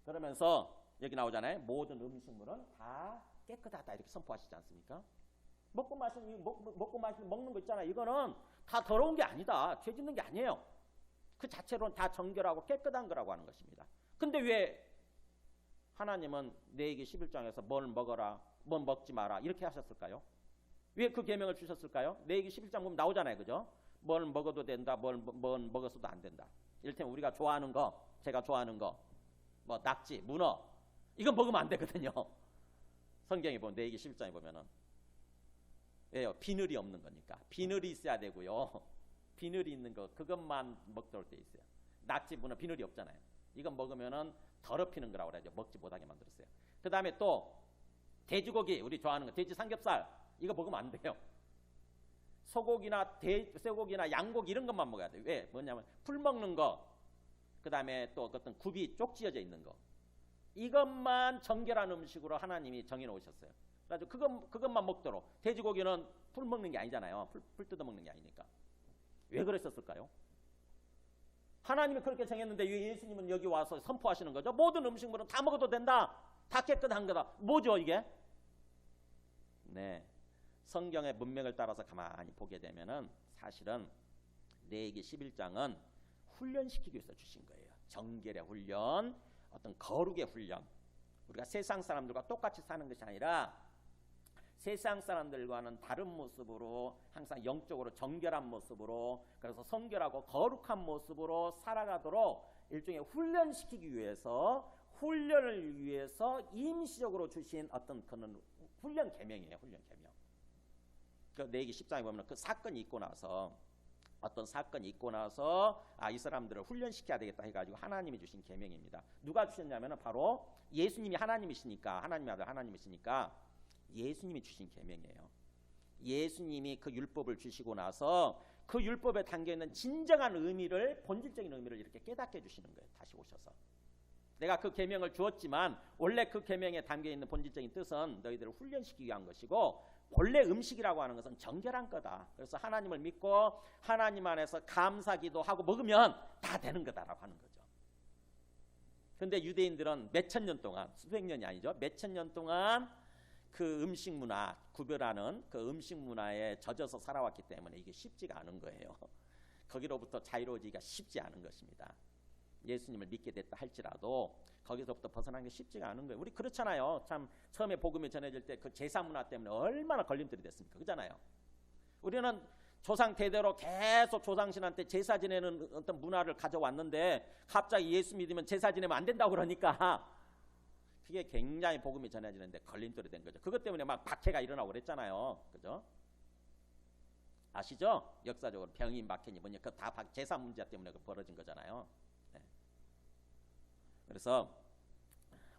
[SPEAKER 1] 그러면서 여기 나오잖아요. 모든 음식물은 다 깨끗하다 이렇게 선포하시지 않습니까? 먹고 마시는 먹는 거 있잖아요. 이거는 다 더러운 게 아니다. 죄 짓는 게 아니에요. 그 자체로는 다 정결하고 깨끗한 거라고 하는 것입니다. 근데 왜 하나님은 레위기 11장에서 뭘 먹어라, 뭘 먹지 마라 이렇게 하셨을까요? 왜 그 계명을 주셨을까요? 레위기 11장 보면 나오잖아요. 그죠? 뭘 먹어도 된다, 뭘 먹어서도 안 된다. 이를테면 우리가 좋아하는 거, 제가 좋아하는 거, 뭐 낙지, 문어 이건 먹으면 안 되거든요. 성경에 보면 레위기 11장에 보면은 왜요? 비늘이 없는 거니까. 비늘이 있어야 되고요. 비늘이 있는 거 그것만 먹도록 돼 있어요. 낙지, 문어 비늘이 없잖아요. 이건 먹으면은 더럽히는 거라고 그러죠. 먹지 못하게 만들었어요. 그 다음에 또 돼지고기 우리 좋아하는 거 돼지 삼겹살 이거 먹으면 안 돼요. 소고기나 쇠고기나 양고기 이런 것만 먹어야 돼요. 왜? 뭐냐면 풀 먹는 거 그 다음에 또 어떤 굽이 쪽지어져 있는 거 이것만 정결한 음식으로 하나님이 정해놓으셨어요. 그래서 그것만 먹도록. 돼지고기는 풀 먹는 게 아니잖아요. 풀 뜯어 먹는 게 아니니까. 왜 그랬었을까요? 하나님이 그렇게 정했는데 왜 예수님은 여기 와서 선포하시는 거죠? 모든 음식물은 다 먹어도 된다. 다 깨끗한 거다. 뭐죠 이게? 네, 성경의 문맥을 따라서 가만히 보게 되면은 사실은 레위기 11장은 훈련시키기 위해서 주신 거예요. 정결의 훈련, 어떤 거룩의 훈련. 우리가 세상 사람들과 똑같이 사는 것이 아니라 세상 사람들과는 다른 모습으로 항상 영적으로 정결한 모습으로 그래서 성결하고 거룩한 모습으로 살아가도록 일종의 훈련시키기 위해서 훈련을 위해서 임시적으로 주신 어떤 그런 훈련 계명이에요. 훈련 계명. 그 레위기 10장에 보면 그 사건이 있고 나서 어떤 사건이 있고 나서 이 사람들을 훈련시켜야 되겠다 해가지고 하나님이 주신 계명입니다. 누가 주셨냐면 바로 예수님이 하나님이시니까 하나님의 아들 하나님이시니까 예수님이 주신 계명이에요. 예수님이 그 율법을 주시고 나서 그 율법에 담겨있는 진정한 의미를, 본질적인 의미를 이렇게 깨닫게 해주시는 거예요. 다시 오셔서. 내가 그 계명을 주었지만 원래 그 계명에 담겨있는 본질적인 뜻은 너희들을 훈련시키기 위한 것이고, 본래 음식이라고 하는 것은 정결한 거다. 그래서 하나님을 믿고 하나님 안에서 감사기도 하고 먹으면 다 되는 거다라고 하는 거죠. 그런데 유대인들은 몇천 년 동안, 수백 년이 아니죠, 몇천 년 동안 그 음식 문화, 구별하는 그 음식 문화에 젖어서 살아왔기 때문에 이게 쉽지가 않은 거예요. 거기로부터 자유로워지기가 쉽지 않은 것입니다. 예수님을 믿게 됐다 할지라도 거기서부터 벗어나는 게 쉽지가 않은 거예요. 우리 그렇잖아요. 참 처음에 복음이 전해질 때 그 제사 문화 때문에 얼마나 걸림돌이 됐습니까? 그렇잖아요. 우리는 조상 대대로 계속 조상신한테 제사 지내는 어떤 문화를 가져왔는데 갑자기 예수 믿으면 제사 지내면 안 된다고 그러니까 그게 굉장히 복음이 전해지는데 걸림돌이 된 거죠. 그것 때문에 막 박해가 일어나고 그랬잖아요. 그죠? 아시죠? 역사적으로 병이 박해니 뭐냐, 그 다 제사 문제 때문에 벌어진 거잖아요. 네. 그래서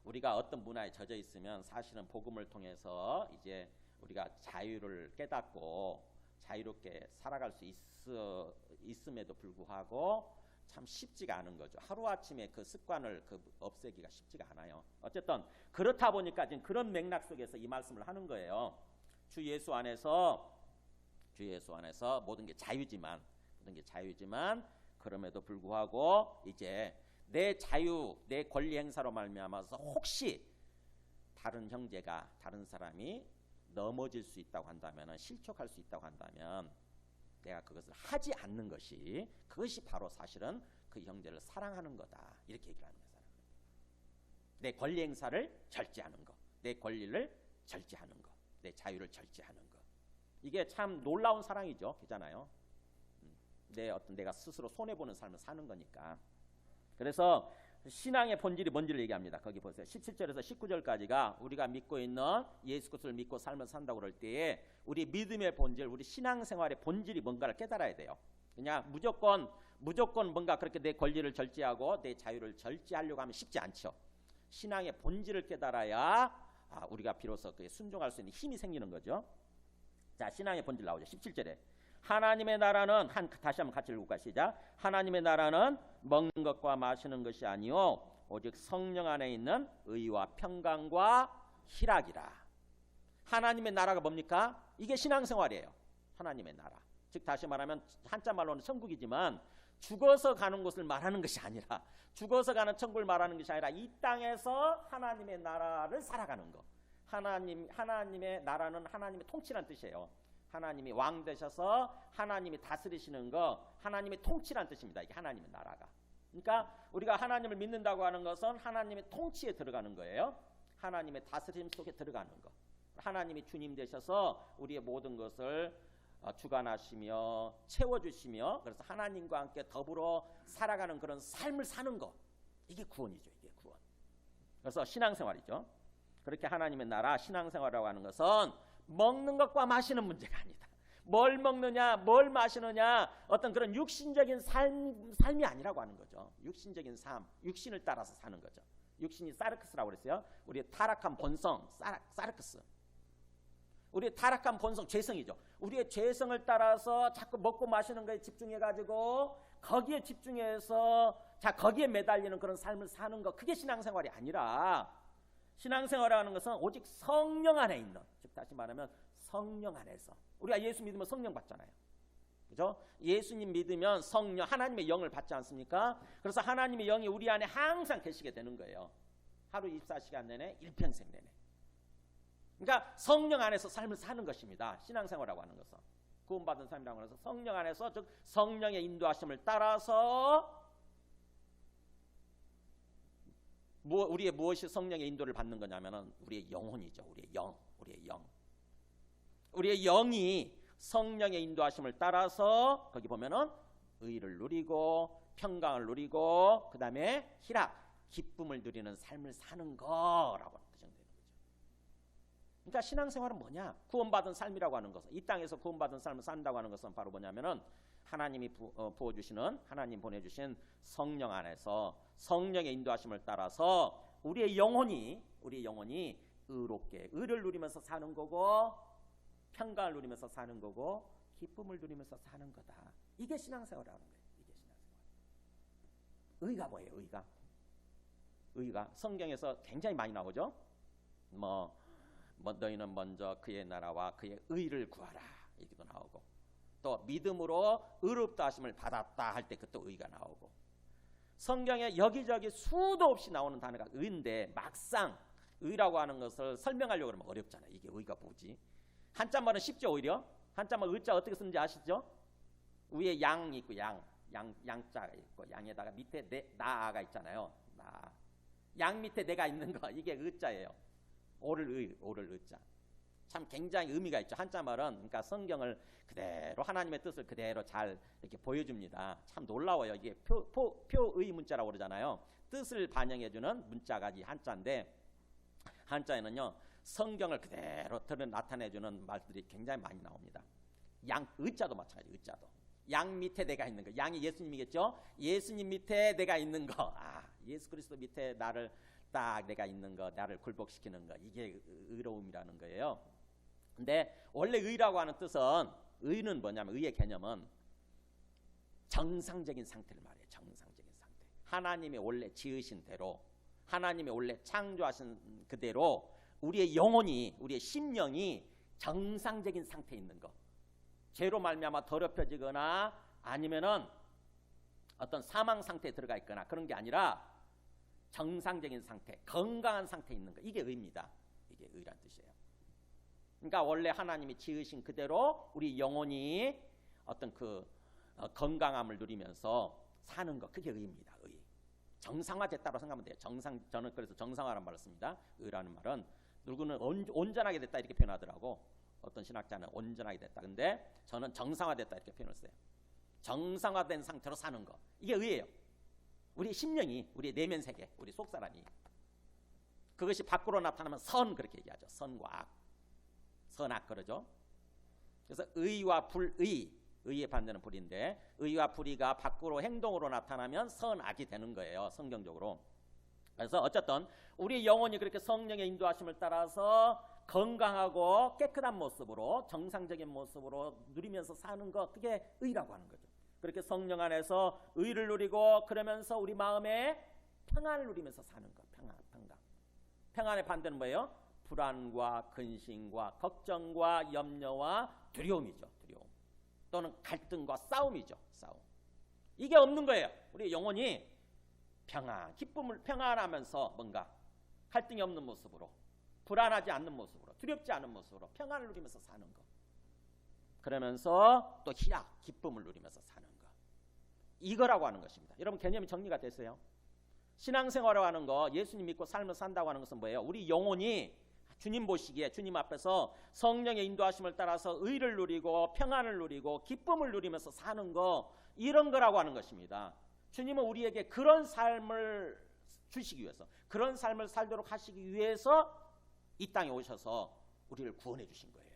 [SPEAKER 1] 우리가 어떤 문화에 젖어 있으면 사실은 복음을 통해서 이제 우리가 자유를 깨닫고 자유롭게 살아갈 수 있음에도 불구하고 참 쉽지가 않은 거죠. 하루아침에 그 습관을 없애기가 쉽지가 않아요. 어쨌든 그렇다 보니까 지금 그런 맥락 속에서 이 말씀을 하는 거예요. 주 예수 안에서 모든 게 자유지만 그럼에도 불구하고 이제 내 자유, 내 권리 행사로 말미암아서 혹시 다른 형제가, 다른 사람이 넘어질 수 있다고 한다면, 실족할 수 있다고 한다면 내가 그것을 하지 않는 것이, 그것이 바로 사실은 그 형제를 사랑하는 거다, 이렇게 얘기를 하는 거예요. 내 권리 행사를 절제하는 거, 내 권리를 절제하는 거, 내 자유를 절제하는 거, 이게 참 놀라운 사랑이죠. 그잖아요. 내가 스스로 손해보는 삶을 사는 거니까. 그래서 신앙의 본질이 뭔지를 얘기합니다. 거기 보세요. 17절에서 19절까지가 우리가 믿고 있는 예수 그리스도를 믿고 삶을 산다고 그럴 때에 우리 믿음의 본질, 우리 신앙생활의 본질이 뭔가를 깨달아야 돼요. 그냥 무조건 뭔가 그렇게 내 권리를 절제하고 내 자유를 절제하려고 하면 쉽지 않죠. 신앙의 본질을 깨달아야 우리가 비로소 그에 순종할 수 있는 힘이 생기는 거죠. 자, 신앙의 본질 나오죠. 17절에 하나님의 나라는, 다시 한번 같이 읽을까요? 시작. 하나님의 나라는 먹는 것과 마시는 것이 아니요 오직 성령 안에 있는 의와 평강과 희락이라. 하나님의 나라가 뭡니까? 이게 신앙생활이에요. 하나님의 나라, 즉 다시 말하면 한자 말로는 천국이지만 죽어서 가는 곳을 말하는 것이 아니라, 죽어서 가는 천국을 말하는 것이 아니라 이 땅에서 하나님의 나라를 살아가는 거. 하나님의 나라는 하나님의 통치란 뜻이에요. 하나님이 왕 되셔서 하나님이 다스리시는 거, 하나님의 통치란 뜻입니다. 이게 하나님의 나라가. 그러니까 우리가 하나님을 믿는다고 하는 것은 하나님의 통치에 들어가는 거예요. 하나님의 다스림 속에 들어가는 거. 하나님이 주님 되셔서 우리의 모든 것을 주관하시며 채워주시며, 그래서 하나님과 함께 더불어 살아가는 그런 삶을 사는 거. 이게 구원이죠. 이게 구원. 그래서 신앙생활이죠. 그렇게 하나님의 나라, 신앙생활이라고 하는 것은 먹는 것과 마시는 문제가 아니다. 뭘 먹느냐, 뭘 마시느냐, 어떤 그런 육신적인 삶이 아니라고 하는 거죠. 육신적인 삶, 육신을 따라서 사는 거죠. 육신이 사르크스라고 그랬어요. 우리의 타락한 본성, 사르크스. 우리의 타락한 본성, 죄성이죠. 우리의 죄성을 따라서 자꾸 먹고 마시는 거에 집중해가지고 거기에 집중해서 거기에 매달리는 그런 삶을 사는 거, 그게 신앙생활이 아니라, 신앙생활이라는 것은 오직 성령 안에 있는, 즉 다시 말하면 성령 안에서, 우리가 예수 믿으면 성령 받잖아요. 그죠? 예수님 믿으면 성령, 하나님의 영을 받지 않습니까? 그래서 하나님의 영이 우리 안에 항상 계시게 되는 거예요. 하루 24시간 내내, 일평생 내내. 그러니까 성령 안에서 삶을 사는 것입니다. 신앙생활이라고 하는 것은. 구원받은 삶이라고 하는 것은 성령 안에서, 즉 성령의 인도하심을 따라서 우리의 무엇이 성령의 인도를 받는 거냐면은 우리의 영혼이죠. 우리의 영이 성령의 인도하심을 따라서 거기 보면은 의를 누리고 평강을 누리고 그 다음에 희락, 기쁨을 누리는 삶을 사는 거라고 규정되는 거죠. 그러니까 신앙생활은 뭐냐? 구원받은 삶이라고 하는 것은, 이 땅에서 구원받은 삶을 산다고 하는 것은 바로 뭐냐면은 하나님이 부어주시는, 하나님 보내주신 성령 안에서 성령의 인도하심을 따라서 우리의 영혼이 의롭게 의를 누리면서 사는 거고, 평강을 누리면서 사는 거고, 기쁨을 누리면서 사는 거다. 이게 신앙생활이라는 거예요. 이게 신앙생활. 의가 뭐예요? 의가 성경에서 굉장히 많이 나오죠. 뭐 너희는 먼저 그의 나라와 그의 의를 구하라 이기도 나오고, 또 믿음으로 의롭다 하심을 받았다 할 때 그것도 의가 나오고, 성경에 여기저기 수도 없이 나오는 단어가 의인데 막상 의라고 하는 것을 설명하려고 그러면 어렵잖아요. 이게 의가 뭐지? 한자말은 쉽죠. 오히려 한자말 의자 어떻게 쓰는지 아시죠? 위에 양 있고 양자가 있고, 양에다가 밑에 나가 있잖아요. 양 밑에 내가 있는 거, 이게 의자예요. 오를 의자. 참 굉장히 의미가 있죠. 한자말은 그러니까 성경을 그대로 하나님의 뜻을 그대로 잘 이렇게 보여줍니다. 참 놀라워요. 이게 표의 문자라고 그러잖아요. 뜻을 반영해주는 문자가 이 한자인데, 한자에는요 성경을 그대로 나타내주는 말들이 굉장히 많이 나옵니다. 의자도 마찬가지. 의자도 양 밑에 내가 있는 거. 양이 예수님이겠죠. 예수님 밑에 내가 있는 거. 예수 그리스도 밑에 나를 딱 내가 있는 거, 나를 굴복시키는 거, 이게 의로움이라는 거예요. 근데 원래 의라고 하는 뜻은, 의는 뭐냐면 의의 개념은 정상적인 상태를 말해요. 정상적인 상태. 하나님이 원래 지으신 대로, 하나님이 원래 창조하신 그대로 우리의 영혼이, 우리의 심령이 정상적인 상태에 있는 거. 죄로 말미암아 더럽혀지거나 아니면은 어떤 사망 상태에 들어가 있거나 그런 게 아니라 정상적인 상태, 건강한 상태에 있는 거. 이게 의입니다. 이게 의란 뜻이에요. 그러니까 원래 하나님이 지으신 그대로 우리 영혼이 어떤 그 건강함을 누리면서 사는 거, 그게 의입니다. 의. 정상화됐다고 생각하면 돼요. 저는 그래서 정상화라는 말을 씁니다. 의라는 말은 누구는 온전하게 됐다 이렇게 표현하더라고. 어떤 신학자는 온전하게 됐다. 근데 저는 정상화됐다 이렇게 표현을 써요. 정상화된 상태로 사는 거, 이게 의예요. 우리 심령이, 우리 내면 세계, 우리 속사람이, 그것이 밖으로 나타나면 선, 그렇게 얘기하죠. 선과 악, 선악 그러죠. 그래서 의와 불의, 의의 반대는 불인데, 의와 불의가 밖으로 행동으로 나타나면 선악이 되는 거예요, 성경적으로. 그래서 어쨌든 우리 영혼이 그렇게 성령의 인도하심을 따라서 건강하고 깨끗한 모습으로, 정상적인 모습으로 누리면서 사는 것, 그게 의라고 하는 거죠. 그렇게 성령 안에서 의를 누리고, 그러면서 우리 마음에 평안을 누리면서 사는 것. 평안. 평안의 반대는 뭐예요? 불안과 근심과 걱정과 염려와 두려움이죠. 두려움. 또는 갈등과 싸움이죠. 싸움. 이게 없는 거예요. 우리 영혼이 평안, 기쁨을 평안하면서 뭔가 갈등이 없는 모습으로, 불안하지 않는 모습으로, 두렵지 않은 모습으로 평안을 누리면서 사는 것. 그러면서 또 희락, 기쁨을 누리면서 사는 것. 이거라고 하는 것입니다. 여러분, 개념이 정리가 됐어요? 신앙생활을 하는 거, 예수님 믿고 삶을 산다고 하는 것은 뭐예요? 우리 영혼이 주님 보시기에, 주님 앞에서 성령의 인도하심을 따라서 의를 누리고 평안을 누리고 기쁨을 누리면서 사는 거, 이런 거라고 하는 것입니다. 주님은 우리에게 그런 삶을 주시기 위해서, 그런 삶을 살도록 하시기 위해서 이 땅에 오셔서 우리를 구원해 주신 거예요.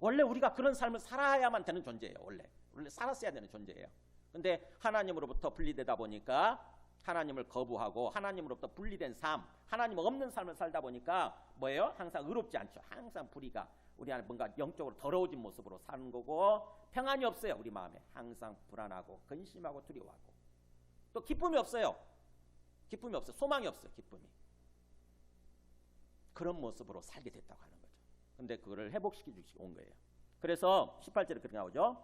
[SPEAKER 1] 원래 우리가 그런 삶을 살아야만 되는 존재예요. 원래 살았어야 되는 존재예요. 근데 하나님으로부터 분리되다 보니까, 하나님을 거부하고 하나님으로부터 분리된 삶, 하나님 없는 삶을 살다 보니까 뭐예요? 항상 의롭지 않죠. 항상 불의가 우리 안에 뭔가 영적으로 더러워진 모습으로 사는 거고, 평안이 없어요. 우리 마음에 항상 불안하고 근심하고 두려워하고, 또 기쁨이 없어요. 기쁨이 없어요. 소망이 없어요. 기쁨이. 그런 모습으로 살게 됐다고 하는 거죠. 근데 그거를 회복시켜 주시고 온 거예요. 그래서 18절에 그렇게 나오죠.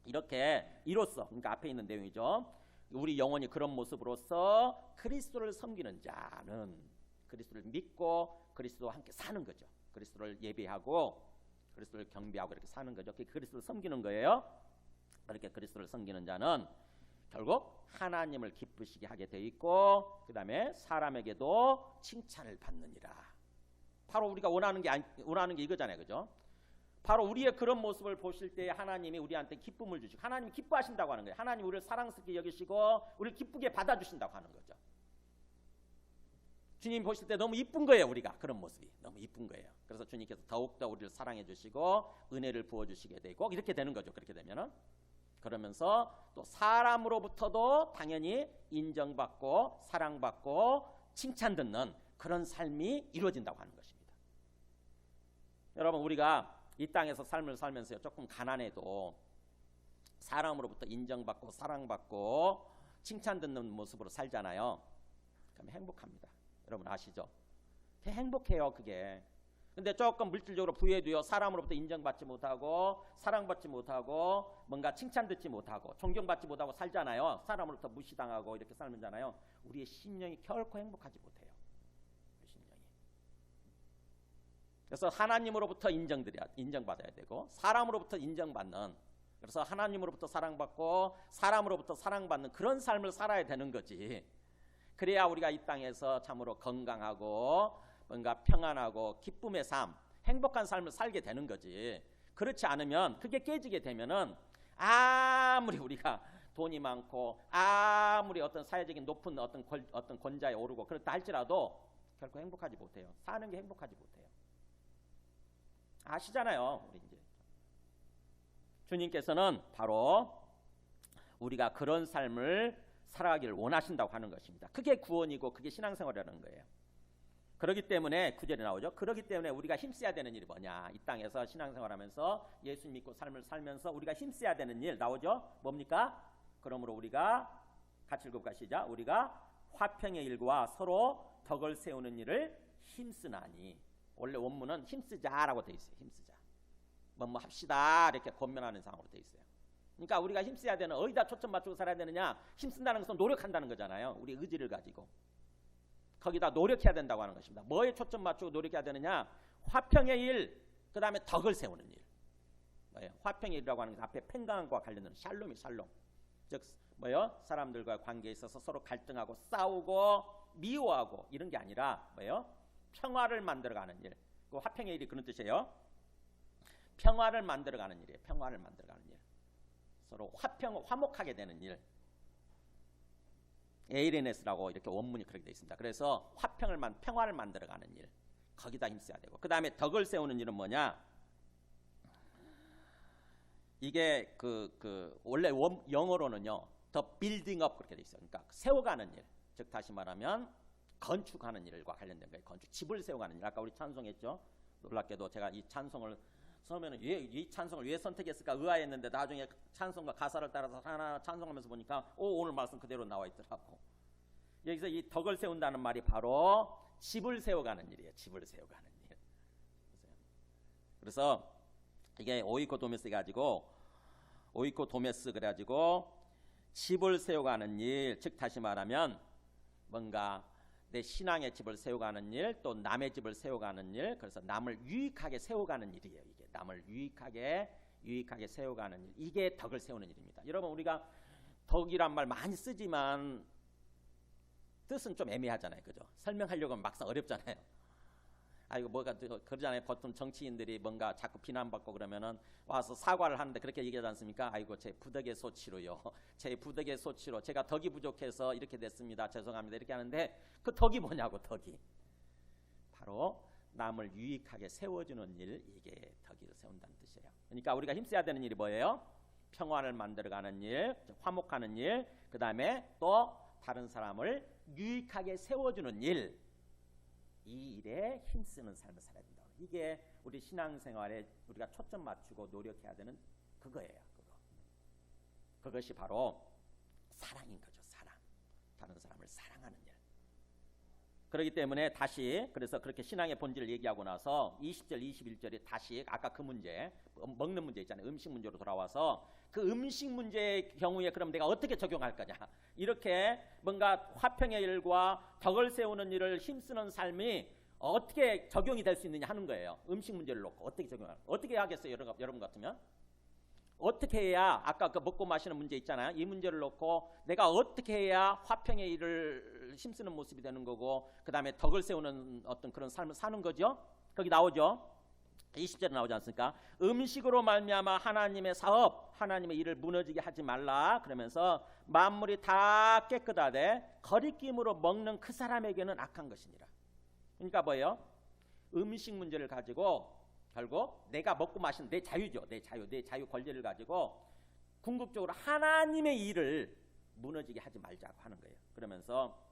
[SPEAKER 1] 이렇게 이로써, 그러니까 앞에 있는 내용이죠. 우리 영혼이 그런 모습으로서 그리스도를 섬기는 자는, 그리스도를 믿고 그리스도와 함께 사는 거죠. 그리스도를 예배하고 그리스도를 경배하고 이렇게 사는 거죠. 그리스도를 섬기는 거예요. 그렇게 그리스도를 섬기는 자는 결국 하나님을 기쁘시게 하게 돼 있고, 그 다음에 사람에게도 칭찬을 받느니라. 바로 우리가 원하는 게 이거잖아요. 그죠? 바로 우리의 그런 모습을 보실 때 하나님이 우리한테 기쁨을 주시고, 하나님이 기뻐하신다고 하는 거예요. 하나님 우리를 사랑스럽게 여기시고 우리를 기쁘게 받아주신다고 하는 거죠. 주님 보실 때 너무 이쁜 거예요. 우리가 그런 모습이 너무 이쁜 거예요. 그래서 주님께서 더욱더 우리를 사랑해 주시고 은혜를 부어주시게 되고, 이렇게 되는 거죠. 그렇게 되면은, 그러면서 또 사람으로부터도 당연히 인정받고 사랑받고 칭찬 듣는 그런 삶이 이루어진다고 하는 것입니다. 여러분, 우리가 이 땅에서 삶을 살면서요, 조금 가난해도 사람으로부터 인정받고 사랑받고 칭찬 듣는 모습으로 살잖아요. 그럼 행복합니다. 여러분 아시죠? 행복해요, 그게. 근데 조금 물질적으로 부여해도요, 사람으로부터 인정받지 못하고 사랑받지 못하고 뭔가 칭찬 듣지 못하고 존경받지 못하고 살잖아요. 사람으로부터 무시당하고 이렇게 살면잖아요. 우리의 심령이 결코 행복하지 못해요. 심령이. 그래서 하나님으로부터 인정받아야 되고 사람으로부터 인정받는, 그래서 하나님으로부터 사랑받고 사람으로부터 사랑받는 그런 삶을 살아야 되는 거지. 그래야 우리가 이 땅에서 참으로 건강하고 뭔가 평안하고 기쁨의 삶, 행복한 삶을 살게 되는 거지. 그렇지 않으면, 그게 깨지게 되면은 아무리 우리가 돈이 많고 아무리 어떤 사회적인 높은 어떤 권자에 오르고 그렇다 할지라도 결코 행복하지 못해요. 사는 게 행복하지 못해요. 아시잖아요. 우리 이제 주님께서는 바로 우리가 그런 삶을 살아가기를 원하신다고 하는 것입니다. 그게 구원이고 그게 신앙생활이라는 거예요. 그렇기 때문에 9절에 나오죠. 그렇기 때문에 우리가 힘써야 되는 일이 뭐냐. 이 땅에서 신앙생활하면서 예수 믿고 삶을 살면서 우리가 힘써야 되는 일 나오죠. 뭡니까? 그러므로 우리가 같이 읽어볼까? 우리가 화평의 일과 서로 덕을 세우는 일을 힘쓰나니. 원래 원문은 힘쓰자라고 돼 있어요. 힘쓰자. 뭐 합시다 이렇게 권면하는 상황으로 돼 있어요. 그러니까 우리가 힘써야 되는, 어디다 초점 맞추고 살아야 되느냐. 힘쓴다는 것은 노력한다는 거잖아요. 우리 의지를 가지고. 거기다 노력해야 된다고 하는 것입니다. 뭐에 초점 맞추고 노력해야 되느냐? 화평의 일, 그 다음에 덕을 세우는 일. 뭐예요? 화평의 일이라고 하는 것은 앞에 평강과 관련된 샬롬이 샬롬. 즉 뭐예요? 사람들과 관계에 있어서 서로 갈등하고 싸우고 미워하고 이런 게 아니라 뭐예요? 평화를 만들어가는 일. 그 화평의 일이 그런 뜻이에요. 평화를 만들어가는 일이에요. 평화를 만들어가는 일. 서로 화목하게 되는 일. 에이레네스라고 이렇게 원문이 그렇게 되어 있습니다. 그래서 평화를 만들어가는 일, 거기다 힘써야 되고, 그 다음에 덕을 세우는 일은 뭐냐? 이게 원래 영어로는요, the building up 그렇게 되어 있어요. 그러니까 세워가는 일, 즉 다시 말하면 건축하는 일과 관련된 거예요. 집을 세워가는 일. 아까 우리 찬송했죠. 놀랍게도 제가 이 찬송을 처음에는 이 찬송을 왜 선택했을까 의아했는데 나중에 찬송과 가사를 따라서 하나 찬송하면서 보니까 오늘 말씀 그대로 나와 있더라고. 여기서 이 덕을 세운다는 말이 바로 집을 세워가는 일이에요. 집을 세워가는 일. 그래서 이게 오이코도메스 그래가지고 집을 세워가는 일, 즉 다시 말하면 뭔가 내 신앙의 집을 세워가는 일, 또 남의 집을 세워가는 일, 그래서 남을 유익하게 세워가는 일이에요. 이게 남을 유익하게 세워가는 일, 이게 덕을 세우는 일입니다. 여러분 우리가 덕이란 말 많이 쓰지만 뜻은 좀 애매하잖아요, 그죠? 설명하려고 하면 막상 어렵잖아요. 아이고 뭐가 그러잖아요. 보통 정치인들이 뭔가 자꾸 비난받고 그러면은 와서 사과를 하는데 그렇게 얘기하지 않습니까? 아이고 제 부덕의 소치로요. 제 부덕의 소치로 제가 덕이 부족해서 이렇게 됐습니다. 죄송합니다. 이렇게 하는데 그 덕이 뭐냐고. 덕이 바로 남을 유익하게 세워주는 일, 이게 덕을 세운다는 뜻이에요. 그러니까 우리가 힘써야 되는 일이 뭐예요? 평화를 만들어가는 일, 화목하는 일, 그 다음에 또 다른 사람을 유익하게 세워주는 일, 이 일에 힘쓰는 삶을 살아야 된다. 이게 우리 신앙생활에 우리가 초점 맞추고 노력해야 되는 그거예요. 그것이 바로 사랑인 거죠. 사랑. 다른 사람을 사랑하는 일. 그렇기 때문에 그래서 그렇게 신앙의 본질을 얘기하고 나서 20절, 21절에 다시 아까 그 문제, 먹는 문제 있잖아요. 음식 문제로 돌아와서 그 음식 문제의 경우에 그럼 내가 어떻게 적용할 거냐. 이렇게 뭔가 화평의 일과 덕을 세우는 일을 힘쓰는 삶이 어떻게 적용이 될 수 있느냐 하는 거예요. 음식 문제를 놓고 어떻게 하겠어요? 여러분 같으면? 어떻게 해야, 아까 그 먹고 마시는 문제 있잖아요. 이 문제를 놓고 내가 어떻게 해야 화평의 일을 힘쓰는 모습이 되는 거고, 그 다음에 덕을 세우는 어떤 그런 삶을 사는 거죠. 거기 나오죠. 20절에 나오지 않습니까? 음식으로 말미암아 하나님의 사업, 하나님의 일을 무너지게 하지 말라. 그러면서 만물이 다 깨끗하되 거리낌으로 먹는 그 사람에게는 악한 것이니라. 그러니까 뭐예요? 음식 문제를 가지고 결국 내가 먹고 마시는 내 자유죠. 내 자유 권리를 가지고 궁극적으로 하나님의 일을 무너지게 하지 말자고 하는 거예요. 그러면서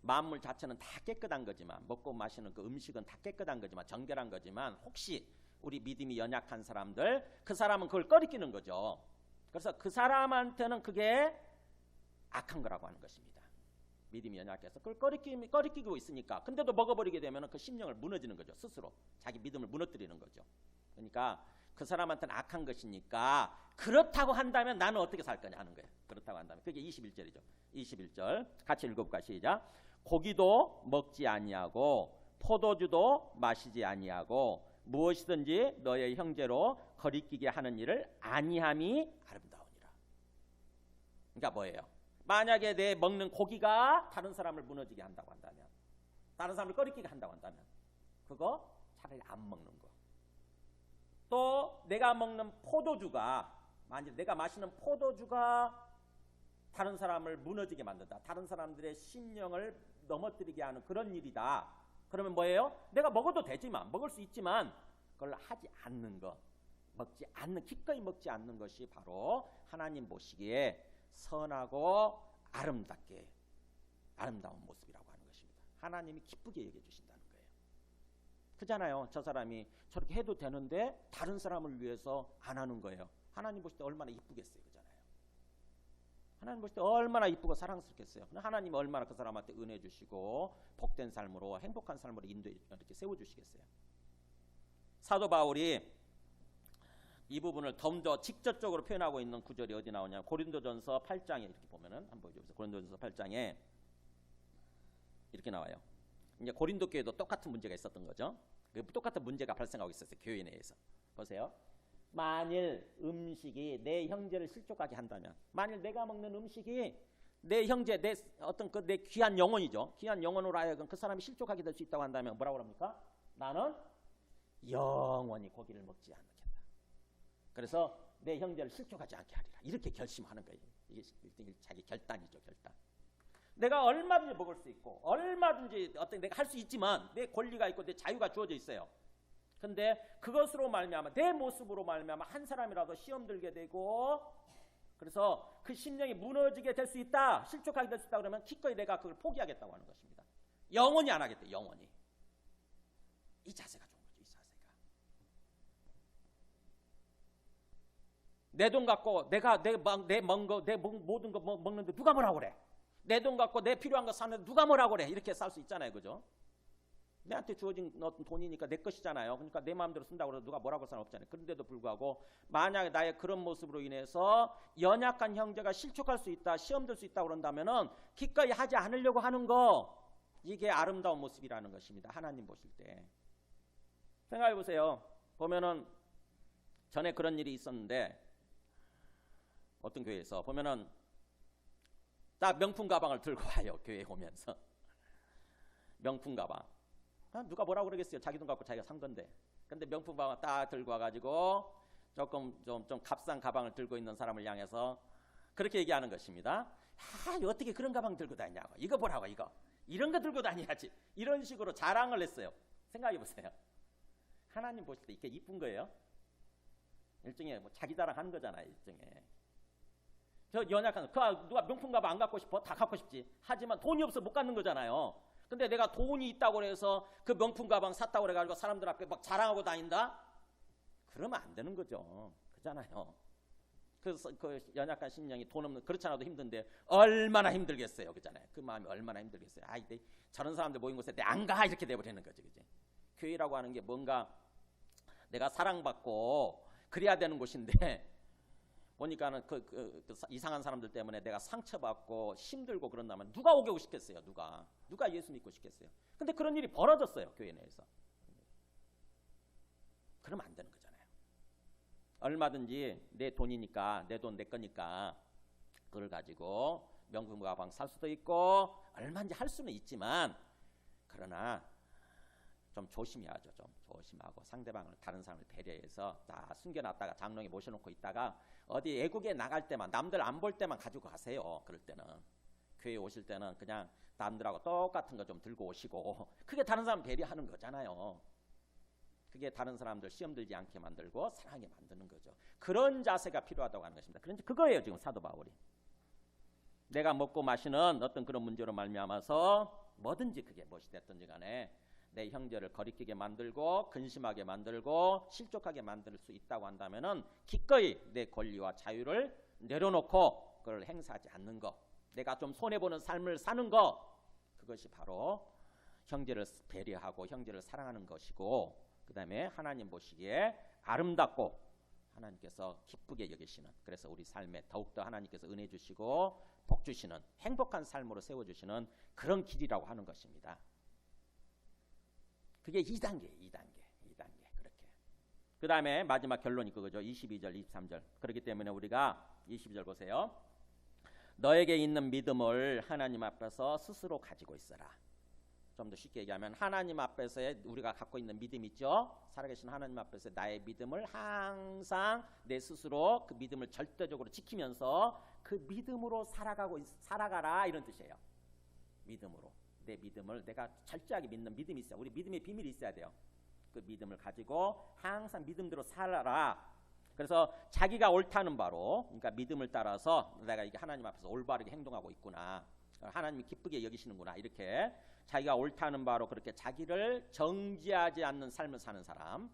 [SPEAKER 1] 만물 자체는 다 깨끗한 거지만, 먹고 마시는 그 음식은 다 깨끗한 거지만, 정결한 거지만, 혹시 우리 믿음이 연약한 사람들, 그 사람은 그걸 꺼리끼는 거죠. 그래서 그 사람한테는 그게 악한 거라고 하는 것입니다. 믿음이 연약해서 그걸 꺼리끼고 있으니까. 근데도 먹어버리게 되면 그 심령을 무너지는 거죠. 스스로 자기 믿음을 무너뜨리는 거죠. 그러니까 그 사람한테는 악한 것이니까 그렇다고 한다면 나는 어떻게 살 거냐 하는 거예요. 그렇다고 한다면. 그게 21절이죠. 21절 같이 읽어볼까? 시작. 고기도 먹지 아니하고 포도주도 마시지 아니하고 무엇이든지 너의 형제로 거리끼게 하는 일을 아니함이 아름다우니라. 그러니까 뭐예요? 만약에 내 먹는 고기가 다른 사람을 무너지게 한다고 한다면, 다른 사람을 꺼리끼게 한다고 한다면 그거 차라리 안 먹는 거. 또 내가 먹는 포도주가, 만약 내가 마시는 포도주가 다른 사람을 무너지게 만든다, 다른 사람들의 심령을 넘어뜨리게 하는 그런 일이다. 그러면 뭐예요? 내가 먹어도 되지만, 먹을 수 있지만 그걸 하지 않는 것, 먹지 않는, 기꺼이 먹지 않는 것이 바로 하나님 보시기에 선하고 아름다운 모습이라고 하는 것입니다. 하나님이 기쁘게 여겨 주신다는 거예요. 그잖아요. 저 사람이 저렇게 해도 되는데 다른 사람을 위해서 안 하는 거예요. 하나님 보실 때 얼마나 이쁘겠어요. 그잖아요. 하나님 보실 때 얼마나 이쁘고 사랑스럽겠어요. 하나님이 얼마나 그 사람한테 은혜 주시고 복된 삶으로, 행복한 삶으로 인도해 이렇게 세워주시겠어요. 사도 바울이 이 부분을 좀 더 직접적으로 표현하고 있는 구절이 어디 나오냐면 고린도전서 8장에 이렇게 보면은 한번 보여주세요. 고린도전서 8장에 이렇게 나와요. 이제 고린도 교회도 똑같은 문제가 있었던 거죠. 똑같은 문제가 발생하고 있었어요. 교회 내에서. 보세요. 만일 음식이 내 형제를 실족하게 한다면, 만일 내가 먹는 음식이 내 형제, 내 어떤 그 내 귀한 영혼이죠. 귀한 영혼으로 하여금 그 사람이 실족하게 될 수 있다고 한다면 뭐라고 합니까? 나는 영원히 고기를 먹지 않겠다. 그래서 내 형제를 실족하지 않게 하리라. 이렇게 결심하는 거예요. 이게 자기 결단이죠, 결단. 내가 얼마든지 먹을 수 있고, 얼마든지 어떤 내가 할 수 있지만 내 권리가 있고 내 자유가 주어져 있어요. 근데 그것으로 말미암아, 내 모습으로 말미암아 한 사람이라도 시험 들게 되고, 그래서 그 심령이 무너지게 될 수 있다, 실족하게 될 수 있다 그러면 기꺼이 내가 그걸 포기하겠다고 하는 것입니다. 영원히 안 하겠대, 영원히. 이 자세가 좋은 거죠, 이 자세가. 내 돈 갖고 내가 내 모든 거 먹는데 누가 뭐라고 그래? 내 돈 갖고 내 필요한 거 사는데 누가 뭐라고 그래? 이렇게 살 수 있잖아요, 그죠? 내한테 주어진 어떤 돈이니까 내 것이잖아요. 그러니까 내 마음대로 쓴다고 해서 누가 뭐라고 할 사람 없잖아요. 그런데도 불구하고 만약에 나의 그런 모습으로 인해서 연약한 형제가 실족할 수 있다, 시험 들 수 있다 그런다면은 기꺼이 하지 않으려고 하는 거, 이게 아름다운 모습이라는 것입니다. 하나님 보실 때. 생각해 보세요. 보면은 전에 그런 일이 있었는데 어떤 교회에서 보면은 딱 명품 가방을 들고 와요. 교회에 오면서. 명품 가방. 누가 뭐라고 그러겠어요. 자기 돈 갖고 자기가 산 건데. 근데 명품 가방 딱 들고 와가지고 조금 좀 값싼 가방을 들고 있는 사람을 향해서 그렇게 얘기하는 것입니다. 어떻게 그런 가방 들고 다니냐고. 이거 보라고, 이거. 이런 거 들고 다녀야지. 이런 식으로 자랑을 했어요. 생각해 보세요. 하나님 보실 때 이게 이쁜 거예요. 일종의 뭐 자기 자랑하는 거잖아요. 일종의. 저 연약한, 누가 명품 가방 안 갖고 싶어? 다 갖고 싶지. 하지만 돈이 없어 못 갖는 거잖아요. 근데 내가 돈이 있다고 해서 그 명품 가방 샀다고 그래가지고 사람들 앞에 막 자랑하고 다닌다? 그러면 안 되는 거죠. 그잖아요. 그 연약한 심령이 돈 없는, 그렇지 않아도 힘든데 얼마나 힘들겠어요. 그잖아요. 그 마음이 얼마나 힘들겠어요. 저런 사람들 모인 곳에 내 안 가, 이렇게 돼버리는 거죠. 그지? 교회라고 하는 게 뭔가 내가 사랑받고 그래야 되는 곳인데 보니까는 그 이상한 사람들 때문에 내가 상처받고 힘들고 그런다면 누가 오고 싶겠어요? 누가 예수 믿고 싶겠어요? 근데 그런 일이 벌어졌어요. 교회 내에서. 그러면 안 되는 거잖아요. 얼마든지 내 돈이니까, 내 돈 내 거니까 그걸 가지고 명품 가방 살 수도 있고 얼마든지 할 수는 있지만, 그러나 좀 조심해야죠. 좀 조심하고 상대방을, 다른 사람을 배려해서 다 숨겨놨다가 장롱에 모셔놓고 있다가 어디 외국에 나갈 때만, 남들 안 볼 때만 가지고 가세요. 그럴 때는 교회 오실 때는 그냥 남들하고 똑같은 거 좀 들고 오시고, 그게 다른 사람 배려하는 거잖아요. 그게 다른 사람들 시험 들지 않게 만들고 사랑하게 만드는 거죠. 그런 자세가 필요하다고 하는 것입니다. 그런데 그거예요, 지금 사도 바울이. 내가 먹고 마시는 어떤 그런 문제로 말미암아서 뭐든지 그게 무엇이 됐든지 간에 내 형제를 거리끼게 만들고 근심하게 만들고 실족하게 만들 수 있다고 한다면은 기꺼이 내 권리와 자유를 내려놓고 그걸 행사하지 않는 거, 내가 좀 손해보는 삶을 사는 거, 그것이 바로 형제를 배려하고 형제를 사랑하는 것이고, 그 다음에 하나님 보시기에 아름답고 하나님께서 기쁘게 여기시는, 그래서 우리 삶에 더욱더 하나님께서 은혜 주시고 복 주시는 행복한 삶으로 세워주시는 그런 길이라고 하는 것입니다. 그게 2단계예요. 2단계 그렇게. 그 다음에 마지막 결론이 그거죠. 22절 23절. 그렇기 때문에 우리가 22절 보세요. 너에게 있는 믿음을 하나님 앞에서 스스로 가지고 있어라. 좀 더 쉽게 얘기하면 하나님 앞에서의 우리가 갖고 있는 믿음 있죠. 살아계신 하나님 앞에서 나의 믿음을 항상 내 스스로 그 믿음을 절대적으로 지키면서 그 믿음으로 살아가라, 이런 뜻이에요. 믿음으로. 내 믿음을 내가 철저하게 믿는 믿음이 있어요. 우리 믿음의 비밀이 있어야 돼요. 그 믿음을 가지고 항상 믿음대로 살아라. 그래서 자기가 옳다는 바로, 그러니까 믿음을 따라서 내가 이게 하나님 앞에서 올바르게 행동하고 있구나, 하나님이 기쁘게 여기시는구나, 이렇게 자기가 옳다는 바로 그렇게 자기를 정지하지 않는 삶을 사는 사람.